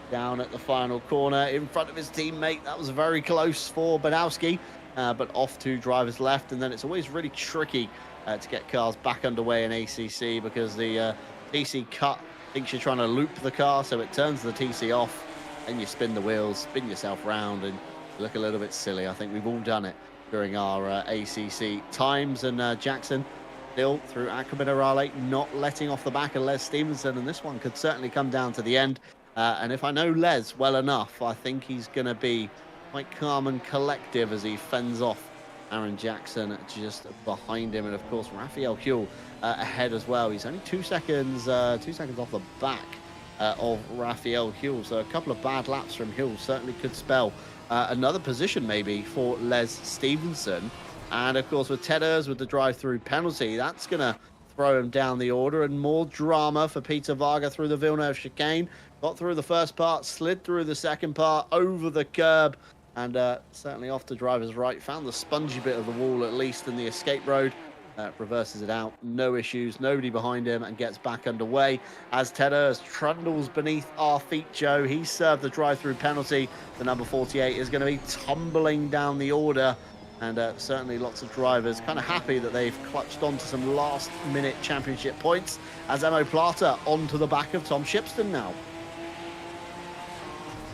down at the final corner in front of his teammate. That was very close for Badowski, but off two drivers left. And then it's always really tricky to get cars back underway in ACC, because the TC cut thinks you're trying to loop the car, so it turns the TC off, and you spin the wheels, spin yourself round, and look a little bit silly. I think we've all done it during our ACC times. And Jackson still through Aqua Minerale, not letting off the back of Les Stevenson, and this one could certainly come down to the end. And if I know Les well enough, I think he's going to be quite calm and collective as he fends off Aaron Jackson just behind him. And of course, Raphael Huell ahead as well. He's only 2 seconds off the back of Raphael Huell. So a couple of bad laps from Huell certainly could spell another position maybe for Les Stevenson. And of course, with Ted Urs with the drive-through penalty, that's going to throw him down the order, and more drama for Peter Varga through the Villeneuve chicane. Got through the first part, slid through the second part, over the curb, and certainly off to driver's right. Found the spongy bit of the wall, at least, in the escape road. Reverses it out, no issues, nobody behind him, and gets back underway as Ted Urs trundles beneath our feet, Joe. He served the drive-through penalty. The number 48 is going to be tumbling down the order. And certainly lots of drivers kind of happy that they've clutched onto some last-minute championship points, as Emo Plata onto the back of Tom Shipston now.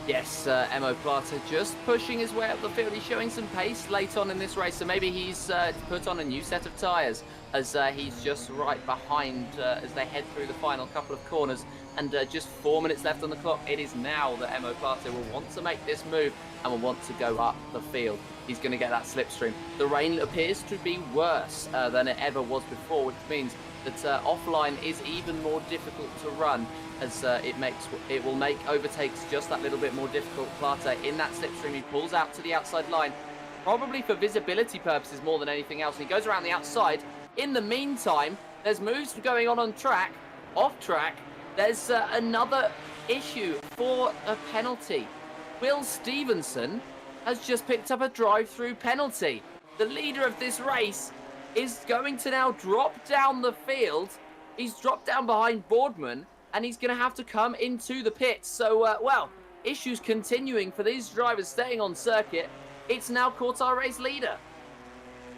Yes, Emo Plata just pushing his way up the field. He's showing some pace late on in this race, so maybe he's put on a new set of tyres, as he's just right behind as they head through the final couple of corners. And just 4 minutes left on the clock. It is now that Emo Plata will want to make this move and will want to go up the field. He's going to get that slipstream. The rain appears to be worse than it ever was before, which means that offline is even more difficult to run, as it will make overtakes just that little bit more difficult. Plata in that slipstream, he pulls out to the outside line, probably for visibility purposes more than anything else. And he goes around the outside. In the meantime, there's moves going on track, off track. There's another issue for a penalty. Will Stevenson has just picked up a drive-through penalty. The leader of this race is going to now drop down the field. He's dropped down behind Boardman, and he's going to have to come into the pits. So, well, issues continuing for these drivers staying on circuit. It's now caught our race leader.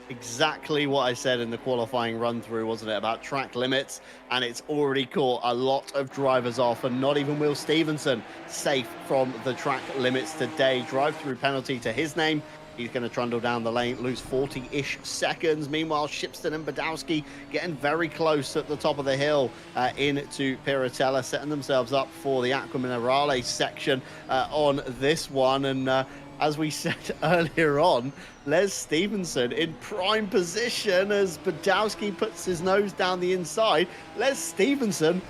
Exactly what I said in the qualifying run-through, wasn't it, about track limits? And it's already caught a lot of drivers off, and not even Will Stevenson safe from the track limits today. Drive-through penalty to his name. He's going to trundle down the lane, lose 40-ish seconds. Meanwhile, Shipston and Badowski getting very close at the top of the hill into Piratella, setting themselves up for the Aqua Minerale section on this one. And as we said earlier on, Les Stevenson in prime position as Badowski puts his nose down the inside. Les Stevenson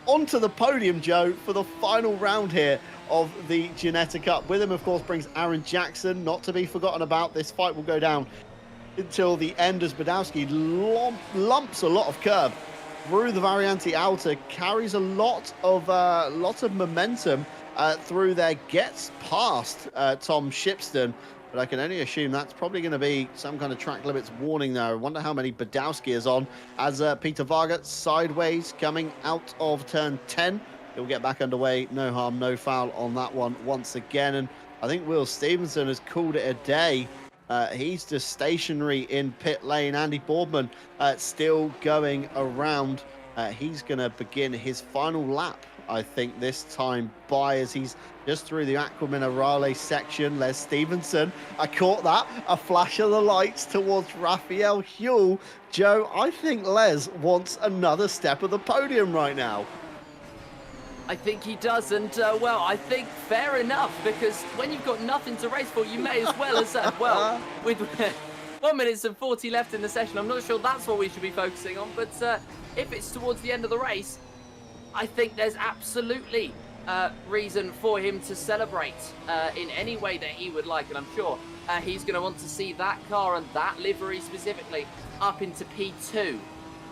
onto the podium, Joe, for the final round here of the Ginetta Cup. With him, of course, brings Aaron Jackson, not to be forgotten about. This fight will go down until the end as Badowski lumps a lot of curb through the Variante Alta, carries a lot of momentum through there, gets past Tom Shipston. But but I can only assume that's probably going to be some kind of track limits warning there. I wonder how many Badowski is on as Peter Varga sideways coming out of turn 10. He'll get back underway. No harm, no foul on that one once again. And I think Will Stevenson has called it a day. He's just stationary in pit lane. Andy Boardman still going around. He's going to begin his final lap, I think, this time by, as he's just through the Aqua Minerale section. Les Stevenson, I caught that, a flash of the lights towards Raphael Huell. Joe, I think Les wants another step of the podium right now. I think he does, and well, I think fair enough, because when you've got nothing to race for, you may as well as well, with 1 minute and 40 left in the session, I'm not sure that's what we should be focusing on, but if it's towards the end of the race, I think there's absolutely reason for him to celebrate in any way that he would like, and I'm sure he's going to want to see that car and that livery specifically up into P2.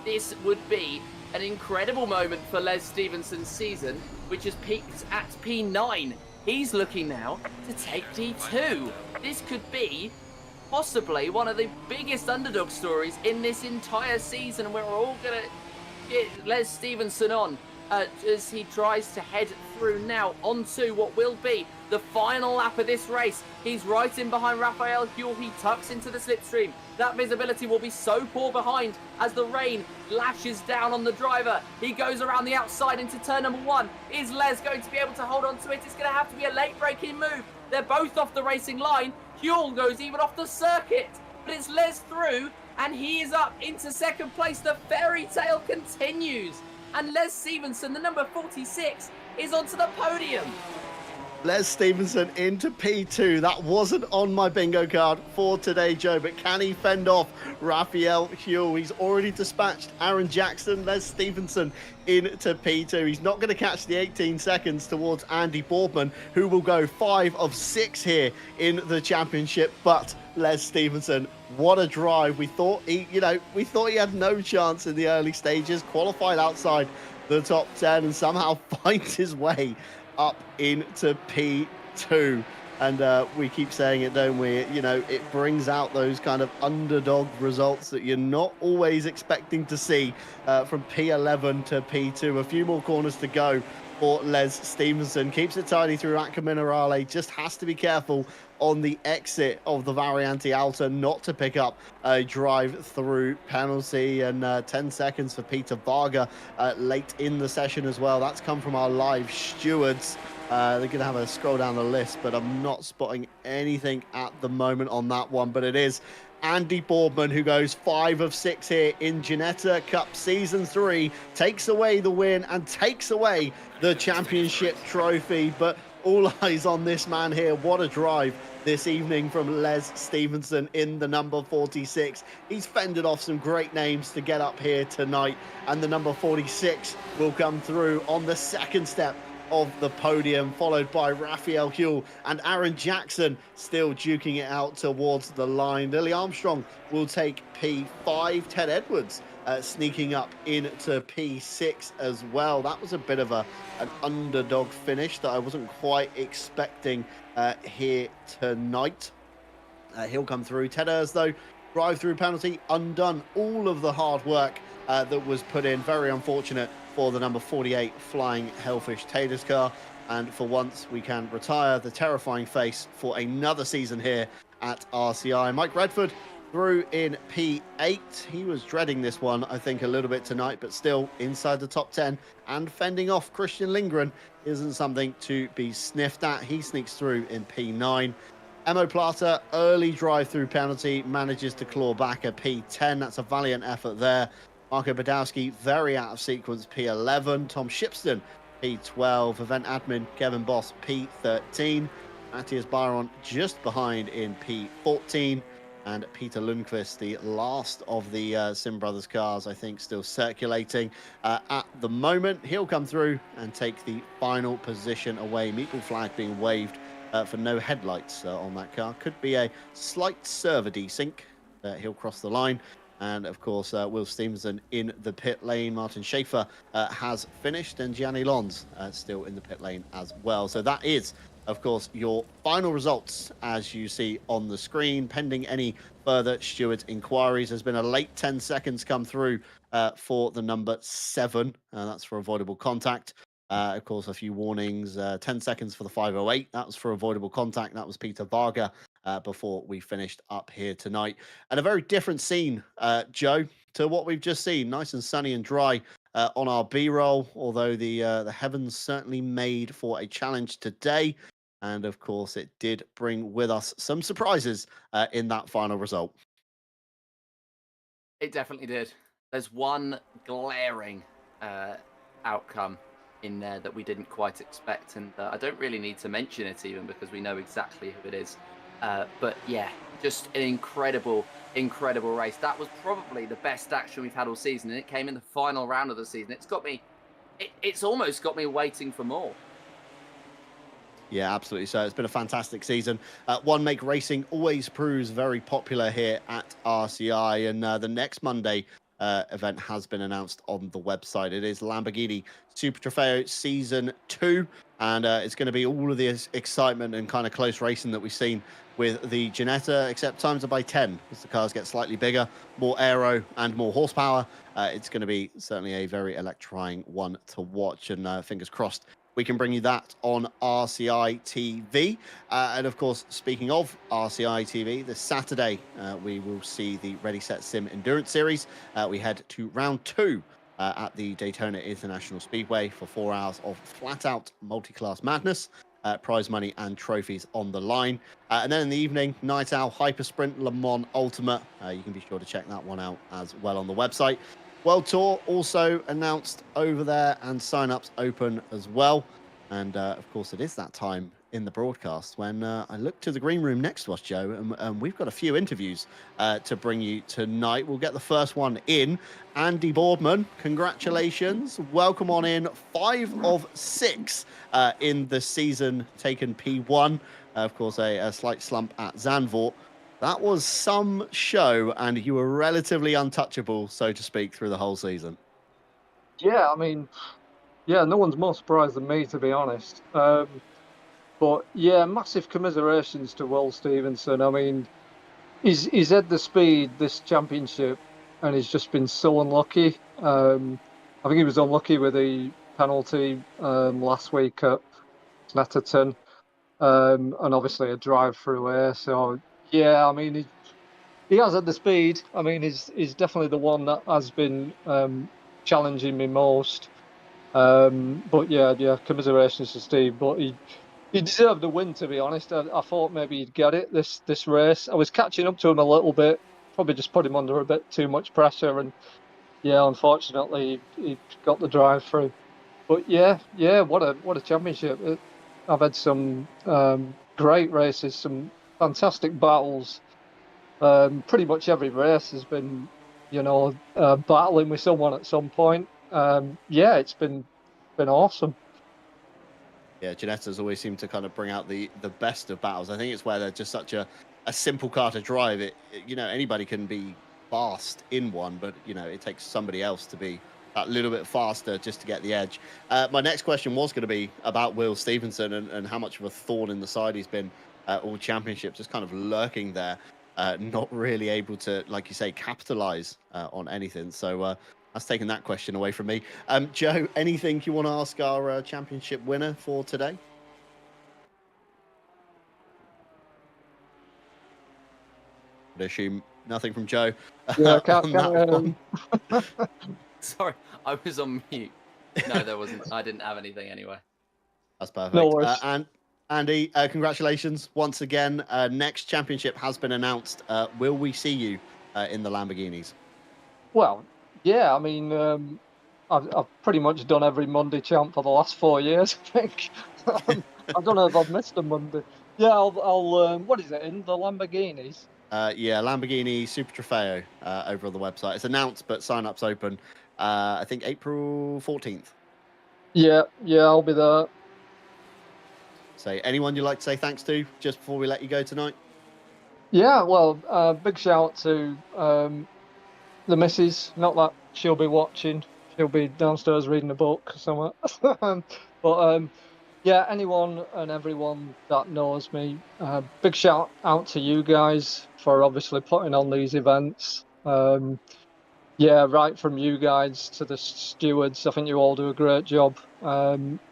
This would be an incredible moment for Les Stevenson's season, which has peaked at P9. He's looking now to take P2. This could be possibly one of the biggest underdog stories in this entire season, and we're all going to get Les Stevenson on as he tries to head through now onto what will be the final lap of this race. He's right in behind Raphael Huell. He tucks into the slipstream. That visibility will be so poor behind as the rain lashes down on the driver. He goes around the outside into turn number 1. Is Les going to be able to hold on to it? It's going to have to be a late braking move. They're both off the racing line. Huell goes even off the circuit, but it's Les through, and he is up into second place. The fairy tale continues, and Les Stevenson, the number 46, is onto the podium. Les Stevenson into P2. That wasn't on my bingo card for today, Joe, but can he fend off Raphael Huell? He's already dispatched Aaron Jackson. Les Stevenson into P2. He's not going to catch the 18 seconds towards Andy Boardman, who will go 5 of 6 here in the championship. But Les Stevenson, what a drive. We thought he had no chance in the early stages, qualified outside the top 10, and somehow finds his way up into P2. And we keep saying it, don't we? It brings out those kind of underdog results that you're not always expecting to see from P11 to P2. A few more corners to go for Les Stevenson. Keeps it tidy through Aqua Minerale. Just has to be careful on the exit of the Variante Alta not to pick up a drive-through penalty. And 10 seconds for Peter Varga late in the session as well. That's come from our live stewards. They're going to have a scroll down the list, but I'm not spotting anything at the moment on that one. But it is Andy Boardman who goes 5 of 6 here in Ginetta Cup Season 3, takes away the win and takes away the championship trophy. But all eyes on this man here. What a drive this evening from Les Stevenson in the number 46. He's fended off some great names to get up here tonight, and the number 46 will come through on the second step of the podium, followed by Raphael Huell and Aaron Jackson still duking it out towards the line. Lily Armstrong will take P5. Ted Edwards sneaking up into P6 as well. That was a bit of an underdog finish that I wasn't quite expecting here tonight. He'll come through. Ted Ayres, though, drive-through penalty undone. All of the hard work that was put in. Very unfortunate for the number 48 Flying Hellfish Taylor's car. And for once, we can retire the terrifying face for another season here at RCI. Mike Redford through in P8. He was dreading this one, I think, a little bit tonight, but still inside the top 10 and fending off Christian Lindgren isn't something to be sniffed at. He sneaks through in P9. Emo Plata, early drive-through penalty, manages to claw back a P10. That's a valiant effort there. Marco Badowski, very out of sequence, P11. Tom Shipston, P12. Event admin Kevin Boss, P13. Matthias Byron just behind in P14. And Peter Lundqvist, the last of the Sim Brothers cars, I think, still circulating at the moment. He'll come through and take the final position away. Meeple flag being waved for no headlights on that car. Could be a slight server desync. He'll cross the line. And of course, Will Stevenson in the pit lane. Martin Schaefer has finished, and Gianni Lons still in the pit lane as well. So that is, of course, your final results as you see on the screen. Pending any further steward inquiries, there's been a late 10 seconds come through for the number 7. That's for avoidable contact. Of course, a few warnings. 10 seconds for the 508. That was for avoidable contact. That was Peter Varga before we finished up here tonight. And a very different scene, Joe, to what we've just seen. Nice and sunny and dry on our B-roll, although the heavens certainly made for a challenge today. And of course, it did bring with us some surprises in that final result. It definitely did. There's one glaring outcome in there that we didn't quite expect, and I don't really need to mention it even because we know exactly who it is. But yeah, just an incredible race. That was probably the best action we've had all season, and it came in the final round of the season. It's almost got me waiting for more. Yeah, absolutely. So it's been a fantastic season. One Make Racing always proves very popular here at RCI, and the next Monday event has been announced on the website. It is Lamborghini Super Trofeo Season 2, and it's going to be all of the excitement and kind of close racing that we've seen with the Ginetta, except times are by 10 as the cars get slightly bigger, more aero and more horsepower. It's going to be certainly a very electrifying one to watch, and fingers crossed we can bring you that on RCI TV. And of course, speaking of RCI TV, this Saturday, we will see the Ready Set Sim Endurance Series. We head to round 2 at the Daytona International Speedway for 4 hours of flat-out multi-class madness. Prize money and trophies on the line. And then in the evening, Night Owl Hyper Sprint Le Mans Ultimate. You can be sure to check that one out as well on the website. World Tour also announced over there, and sign-ups open as well. And of course, it is that time in the broadcast when I look to the green room next to us, Joe, and we've got a few interviews to bring you tonight. We'll get the first one in. Andy Boardman, congratulations. Welcome on in. 5 of 6 in the season, taken P1. Of course, a slight slump at Zandvoort. That was some show, and you were relatively untouchable, so to speak, through the whole season. Yeah, I mean, yeah, no one's more surprised than me, to be honest. But yeah, massive commiserations to Will Stevenson. I mean, he's had the speed this championship, and he's just been so unlucky. I think he was unlucky with the penalty last week at Snetterton, and obviously a drive-through air. So yeah, I mean, he has had the speed. I mean, he's definitely the one that has been challenging me most. But yeah, commiserations to Steve. But he deserved the win, to be honest. I thought maybe he'd get it this race. I was catching up to him a little bit. Probably just put him under a bit too much pressure, and yeah, unfortunately he got the drive through. But yeah, what a championship! I've had some great races, some fantastic battles. Pretty much every race has been, battling with someone at some point. Yeah, it's been awesome. Yeah, Ginetta's always seemed to kind of bring out the best of battles. I think it's where they're just such a simple car to drive. Anybody can be fast in one, but it takes somebody else to be that little bit faster just to get the edge. My next question was going to be about Will Stevenson and how much of a thorn in the side he's been all championship, just kind of lurking there, not really able to, like you say, capitalize on anything. So that's taken that question away from me. Joe, anything you want to ask our championship winner for today? I'd assume nothing from Joe. Yeah, on that one. Sorry, I was on mute. No, there wasn't. I didn't have anything anyway. That's perfect. No worries. And Andy, congratulations once again. Next championship has been announced. Will we see you in the Lamborghinis? Well, yeah, I mean, I've pretty much done every Monday champ for the last 4 years, I think. I don't know if I've missed a Monday. Yeah, I'll what is it, in the Lamborghinis? Yeah, Lamborghini Super Trofeo over on the website. It's announced, but sign-up's open, I think April 14th. Yeah, I'll be there. So anyone you'd like to say thanks to just before we let you go tonight? Yeah, well, big shout out to the missus. Not that she'll be watching. She'll be downstairs reading a book somewhere. But yeah, anyone and everyone that knows me, big shout out to you guys for obviously putting on these events. Yeah, right from you guys to the stewards. I think you all do a great job.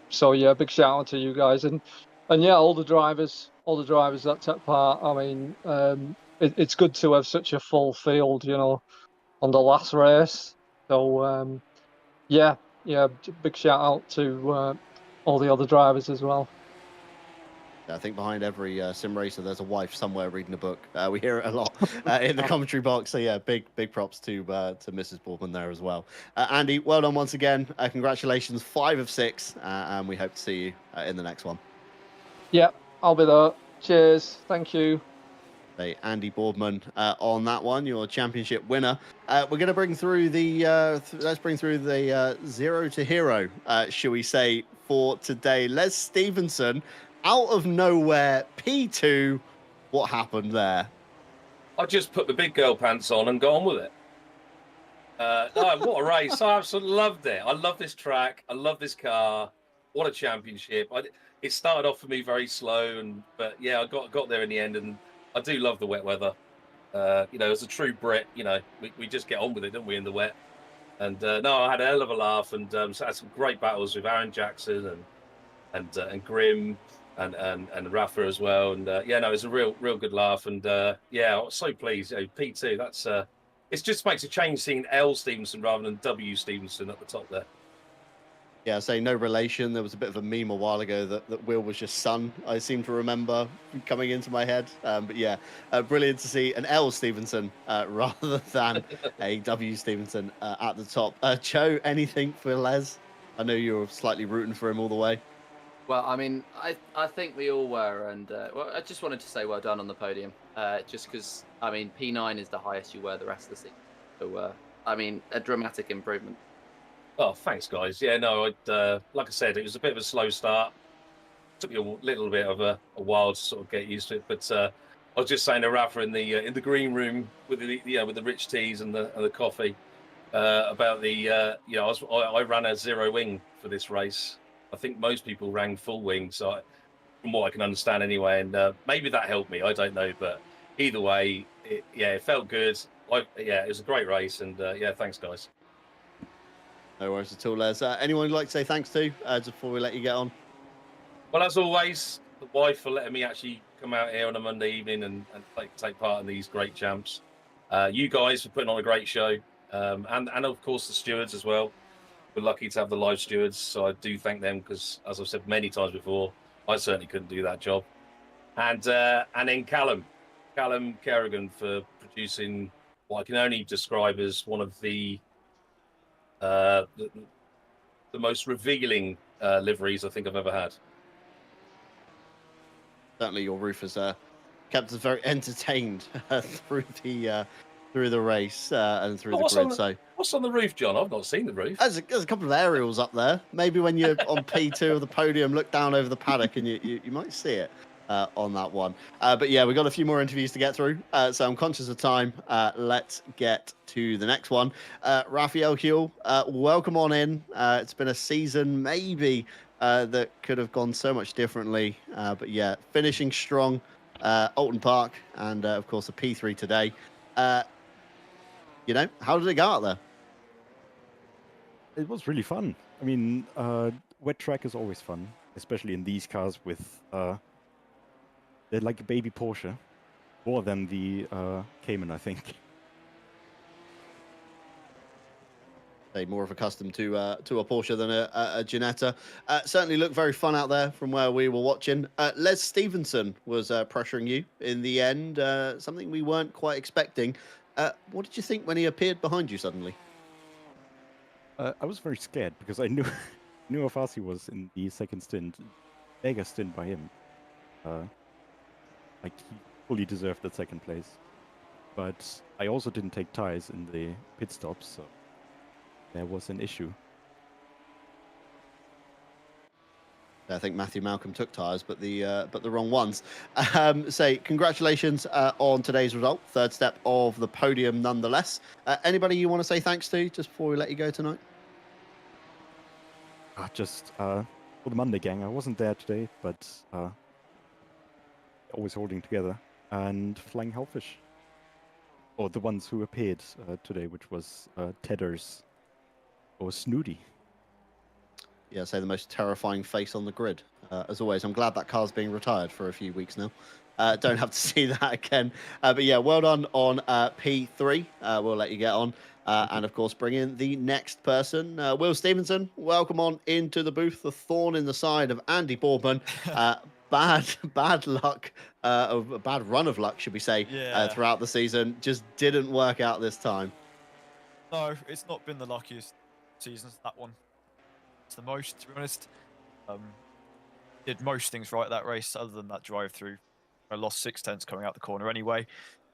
So yeah, big shout out to you guys, and yeah, all the drivers that take part. I mean, it's good to have such a full field, on the last race. So yeah, big shout out to all the other drivers as well. I think behind every sim racer, there's a wife somewhere reading a book. We hear it a lot in the commentary box. So yeah, big props to Mrs. Boardman there as well. Andy, well done once again. Congratulations, 5 of 6, and we hope to see you in the next one. Yeah, I'll be there. Cheers. Thank you. Hey, Andy Boardman on that one, your championship winner. We're going to bring through the let's bring through the zero to hero, shall we say, for today. Les Stevenson, out of nowhere, P2. What happened there? I just put the big girl pants on and got on with it. No, what a race! I absolutely loved it. I love this track. I love this car. What a championship! It started off for me very slow, but yeah, I got there in the end, and I do love the wet weather. As a true Brit, we just get on with it, don't we, in the wet? And no, I had a hell of a laugh, and so I had some great battles with Aaron Jackson and Grim and Rafa as well. And yeah, no, it was a real good laugh. And yeah, I was so pleased. P2, that's it just makes a change seeing L Stevenson rather than W Stevenson at the top there. Yeah, say no relation. There was a bit of a meme a while ago that Will was your son. I seem to remember coming into my head. But yeah, brilliant to see an L Stevenson rather than a W Stevenson at the top. Joe, anything for Les? I know you were slightly rooting for him all the way. Well, I mean, I think we all were, and well, I just wanted to say well done on the podium, just because, I mean, P9 is the highest you were the rest of the season. So, I mean, a dramatic improvement. Oh, thanks, guys. Yeah, no, like I said, it was a bit of a slow start. Took me a little bit of a while to sort of get used to it, but I was just saying to Rafa in the green room with the rich teas and the coffee about I ran a zero wing for this race. I think most people ran full wing, so from what I can understand anyway, and maybe that helped me. I don't know, but either way, it felt good. It was a great race, and yeah, thanks, guys. No worries at all, Les. Anyone you'd like to say thanks to just before we let you get on? Well, as always, the wife for letting me actually come out here on a Monday evening and take part in these great champs. You guys for putting on a great show, and of course the stewards as well. We're lucky to have the live stewards, so I do thank them because, as I've said many times before, I certainly couldn't do that job. And then Callum Kerrigan for producing what I can only describe as one of the most revealing liveries I think I've ever had. Certainly, your roof has kept us very entertained through the race and through the grid. What's on the roof, John? I've not seen the roof. There's a couple of aerials up there. Maybe when you're on P2 of the podium, look down over the paddock and you might see it on that one. But yeah, we've got a few more interviews to get through, so I'm conscious of time. Let's get to the next one. Raphael Huell, welcome on in. It's been a season maybe that could have gone so much differently. But yeah, finishing strong, Alton Park, and of course a P3 today. How did it go out there? It was really fun. I mean, wet track is always fun, especially in these cars with they're like a baby Porsche, more than the Cayman, I think. More of accustomed to a Porsche than a Ginetta. Certainly looked very fun out there from where we were watching. Les Stevenson was pressuring you in the end, something we weren't quite expecting. What did you think when he appeared behind you suddenly? I was very scared because I knew how fast he was in the second stint. Mega stint by him. He fully deserved that second place. But I also didn't take tires in the pit stops, so there was an issue. I think Matthew Malcolm took tyres, but the wrong ones. Say congratulations on today's result, third step of the podium, nonetheless. Anybody you want to say thanks to just before we let you go tonight? Just for the Monday gang. I wasn't there today, but always holding together, and Flying Hellfish, or the ones who appeared today, which was Tedders or Snooty. Yeah, say the most terrifying face on the grid. As always, I'm glad that car's being retired for a few weeks now. Don't have to see that again. But yeah, well done on P3. We'll let you get on. And of course, bring in the next person, Will Stevenson. Welcome on into the booth. The thorn in the side of Andy Boardman. Bad luck, a bad run of luck, should we say, Yeah. throughout the season. Just didn't work out this time. No, it's not been the luckiest seasons, that one. It's the most, to be honest. Did most things right that race, other than that drive through. I lost 6/10 coming out the corner anyway,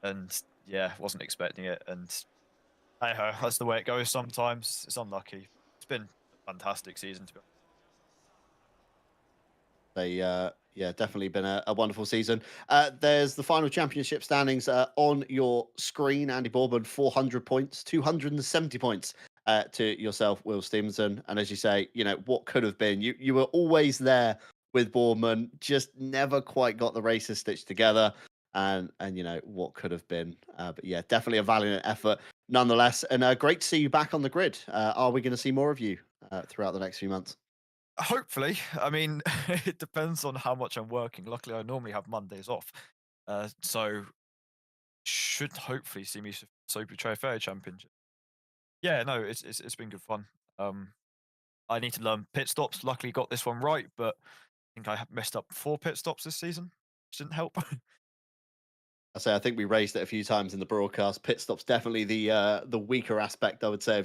and yeah, wasn't expecting it. And hey ho, that's the way it goes sometimes. It's unlucky. It's been a fantastic season, to be honest. Yeah, definitely been a wonderful season. There's the final championship standings on your screen. Andy Boardman, 400 points, 270 points to yourself, Will Stevenson. And as you say, what could have been. You were always there with Boardman, just never quite got the races stitched together. And what could have been. But yeah, definitely a valiant effort nonetheless. And great to see you back on the grid. Are we going to see more of you throughout the next few months? Hopefully. I mean, it depends on how much I'm working. Luckily, I normally have Mondays off. So should hopefully see me Super Trofeo Championship. Yeah, no, it's been good fun. I need to learn pit stops. Luckily, got this one right, but I think I have messed up 4 pit stops this season, which didn't help. I think we raised it a few times in the broadcast. Pit stops definitely the weaker aspect, I would say,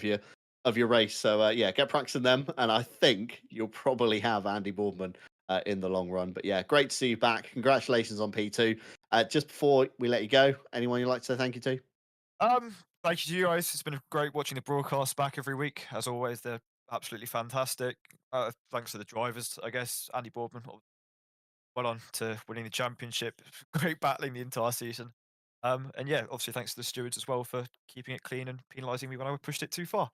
of your race. So yeah, get practicing them, and I think you'll probably have Andy Boardman in the long run. But yeah, great to see you back. Congratulations on P2. Just before we let you go, anyone you'd like to say thank you to? Thank you to you guys. It's been great watching the broadcast back every week. As always, they're absolutely fantastic. Thanks to the drivers, I guess. Andy Boardman, well on to winning the championship. Great battling the entire season. And yeah, obviously thanks to the stewards as well for keeping it clean and penalising me when I pushed it too far.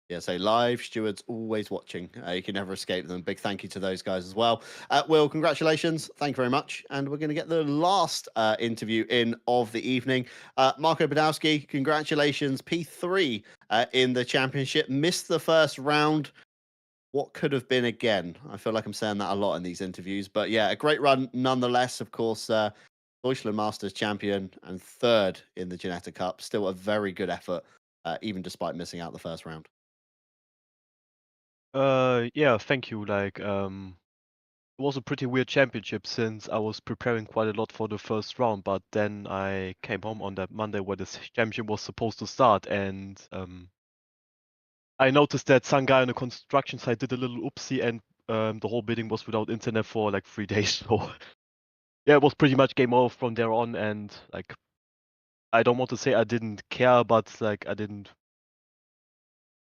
Yeah, so live stewards always watching. You can never escape them. Big thank you to those guys as well. Will, congratulations. Thank you very much. And we're going to get the last interview in of the evening. Marco Badowski, congratulations. P3 in the championship. Missed the first round. What could have been again? I feel like I'm saying that a lot in these interviews. But yeah, a great run nonetheless. Of course, Deutschland Masters champion and third in the Ginetta Cup. Still a very good effort, even despite missing out the first round. Yeah, thank you. It was a pretty weird championship since I was preparing quite a lot for the first round, but then I came home on that Monday where this championship was supposed to start, and I noticed that some guy on the construction site did a little oopsie, and the whole building was without internet for like 3 days. So yeah, it was pretty much game over from there on, and like I don't want to say I didn't care, but like I didn't.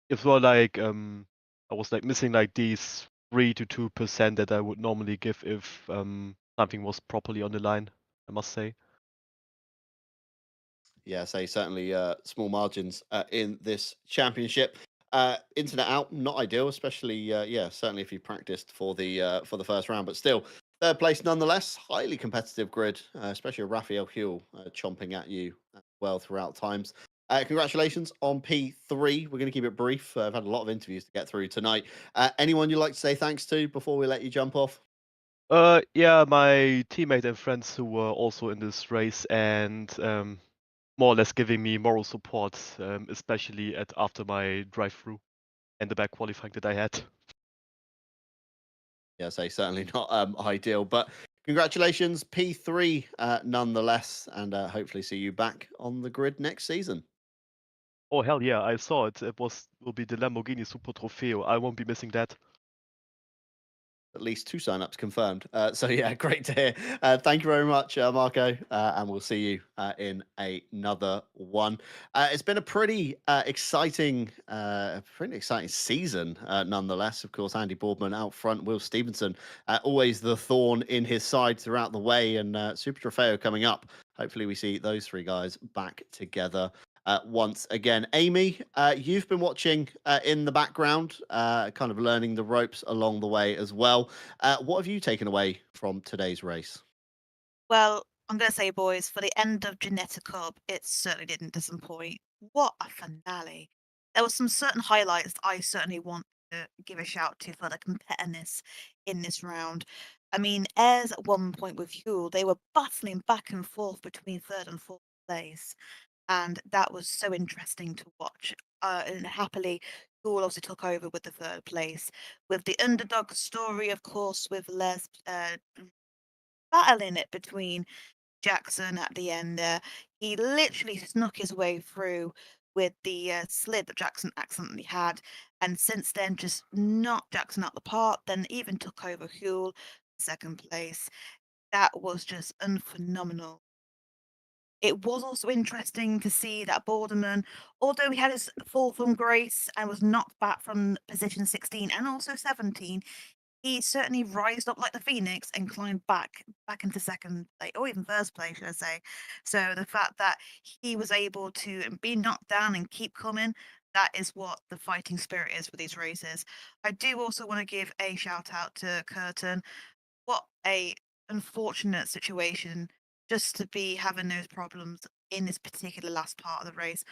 It was like I was like missing like these 3 to 2% that I would normally give if something was properly on the line, I must say. Yeah, say certainly small margins in this championship. Internet out, not ideal, especially yeah, certainly if you practiced for the first round, but still third place nonetheless. Highly competitive grid, especially Raphael Huell chomping at you well throughout times. Congratulations on P3. We're going to keep it brief. I've had a lot of interviews to get through tonight. Anyone you'd like to say thanks to before we let you jump off? Yeah, my teammate and friends who were also in this race and more or less giving me moral support, especially after my drive-through and the bad qualifying that I had. Yeah, say certainly not ideal, but congratulations, P3 nonetheless, and hopefully see you back on the grid next season. Oh hell yeah, I saw it. Will be the Lamborghini Super Trofeo. I won't be missing that. at least 2 signups confirmed. So yeah, great to hear. Thank you very much, Marco, and we'll see you in another one. It's been a pretty exciting season, nonetheless. Of course, Andy Boardman out front, Will Stevenson always the thorn in his side throughout the way, and Super Trofeo coming up. Hopefully, we see those 3 guys back together once again. Amy, you've been watching in the background, kind of learning the ropes along the way as well. What have you taken away from today's race? Well, I'm going to say, boys, for the end of Ginetta Cup, it certainly didn't disappoint. What a finale. There were some certain highlights that I certainly want to give a shout to for the competitiveness in this round. I mean, Airs at one point with Huel, they were battling back and forth between 3rd and 4th place. And that was so interesting to watch. And happily, Huel obviously took over with the 3rd place. With the underdog story, of course, with Les battling it between Jackson at the end there. He literally snuck his way through with the slid that Jackson accidentally had, and since then just knocked Jackson out the park, then even took over Huel, 2nd place. That was just unphenomenal. It was also interesting to see that Boardman, although he had his fall from grace and was knocked back from position 16 and also 17, he certainly rised up like the phoenix and climbed back into 2nd place, or even 1st place, should I say. So the fact that he was able to be knocked down and keep coming, that is what the fighting spirit is for these races. I do also want to give a shout out to Curtin. What a unfortunate situation just to be having those problems in this particular last part of the race.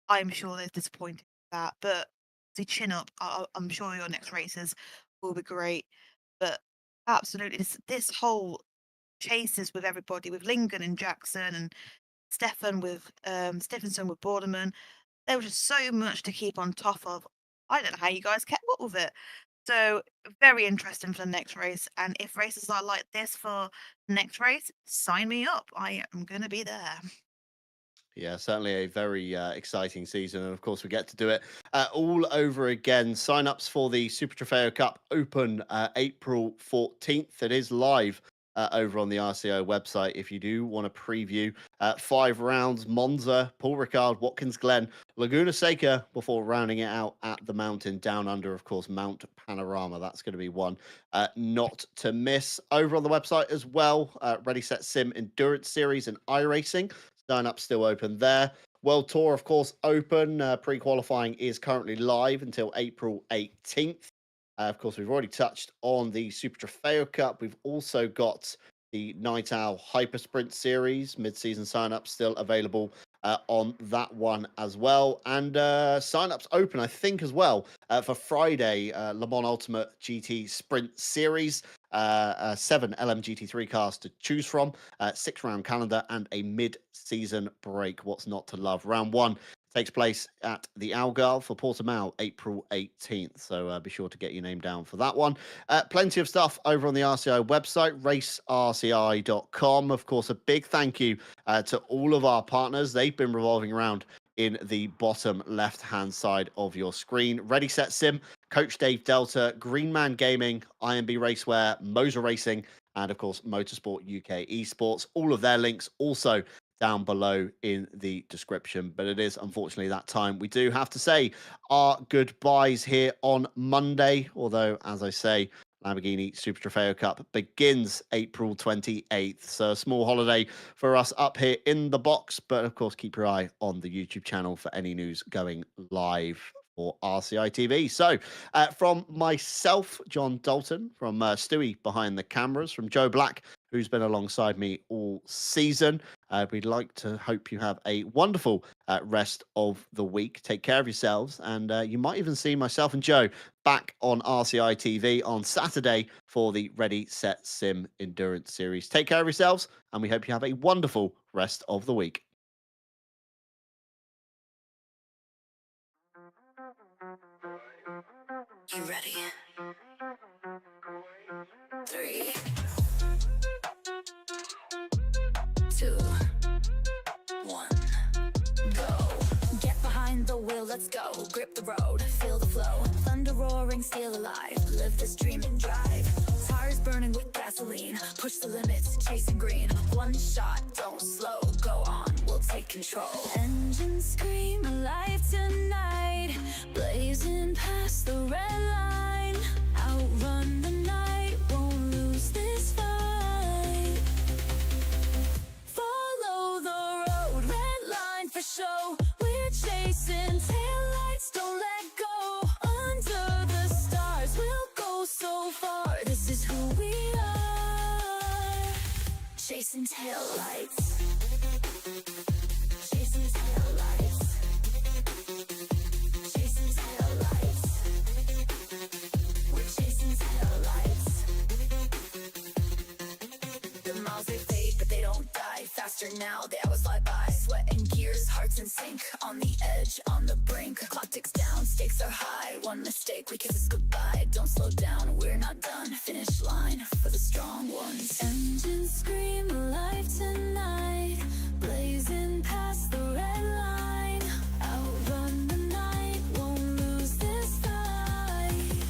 I'm sure they're disappointed with that, but to chin up, I'm sure your next races will be great. But absolutely, this whole chases with everybody, with Lingen and Jackson and Stefan with Stephenson with Boardman, there was just so much to keep on top of. I don't know how you guys kept up with it. So very interesting for the next race. And if races are like this for the next race, sign me up. I am going to be there. Yeah, certainly a very exciting season. And of course, we get to do it all over again. Sign-ups for the Super Trofeo Cup open April 14th. It is live over on the RCI website if you do want to preview 5 rounds. Monza, Paul Ricard, Watkins Glen, Laguna Seca before rounding it out at the mountain down under, of course, Mount Panorama. That's going to be one not to miss. Over on the website as well, Ready Set Sim Endurance Series and iRacing. Sign up still open there. World Tour, of course, open. Pre-qualifying is currently live until April 18th. Of course, we've already touched on the Super Trofeo Cup. We've also got the Night Owl Hyper Sprint Series. Mid-season sign-ups still available on that one as well. And sign-ups open, I think, as well for Friday, Le Mans Ultimate GT Sprint Series. 7 LMGT3 cars to choose from, 6-round calendar, and a mid-season break. What's not to love? Round 1 takes place at the Algarve for Portimao, April 18th. So be sure to get your name down for that one. Plenty of stuff over on the RCI website, racerci.com. Of course, a big thank you to all of our partners. They've been revolving around in the bottom left-hand side of your screen. Ready, Set, Sim, Coach Dave Delta, Greenman Gaming, IMB Racewear, Moser Racing, and of course, Motorsport UK Esports. All of their links also down below in the description. But it is unfortunately that time. We do have to say our goodbyes here on Monday, although, as I say, Lamborghini Super Trofeo Cup begins April 28th. So a small holiday for us up here in the box. But of course, keep your eye on the YouTube channel for any news going live for RCI TV. So from myself, John Dalton, from Stewie behind the cameras, from Joe Black, who's been alongside me all season, we'd like to hope you have a wonderful rest of the week. Take care of yourselves, and you might even see myself and Joe back on RCI TV on Saturday for the Ready, Set, Sim Endurance Series. Take care of yourselves, and we hope you have a wonderful rest of the week. You ready? 3, 2, 1, go. Get behind the wheel, let's go. Grip the road, feel the flow. Thunder roaring, steel alive. Live this dream and drive. gasoline. Push the limits, chasing green. One shot, don't slow, go on, we'll take control. Engines scream alive tonight, blazing past the red line. Outrun the night, won't lose this fight. Follow the road, red line for show. We're chasing taillights, don't let go. Under the stars, we'll go so far. This is who we are. Chasing taillights. Chasing taillights. Chasing taillights. We're chasing taillights. The miles they fade, but they don't die. Faster now, the hours fly by. Sweat and gears, hearts in sync. On the edge, on the brink. Clock ticks down, stakes are high. One mistake, we kiss us goodbye. Don't slow down, we're not done. Finish line for the strong ones. Engines scream alive tonight, blazing past the red line. Outrun the night, won't lose this fight.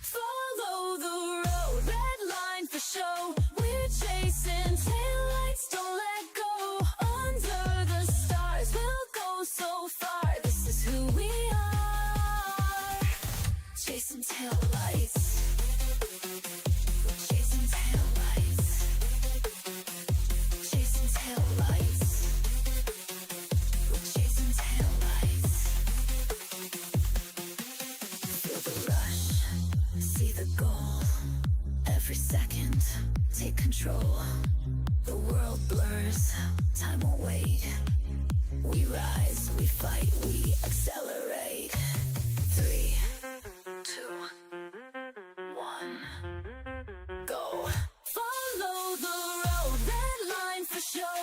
Follow the road, red line for show. We're chasing taillights, don't let go. Under the stars, we'll go so far. This is who we are. Chasing taillights. Chasing taillights. Chasing taillights. Chasing taillights. Feel the rush, see the goal. Every second, take control. The world blurs, time won't wait. We rise, we fight, we accelerate. 3, 2, 1, go. Follow the road, red line for show.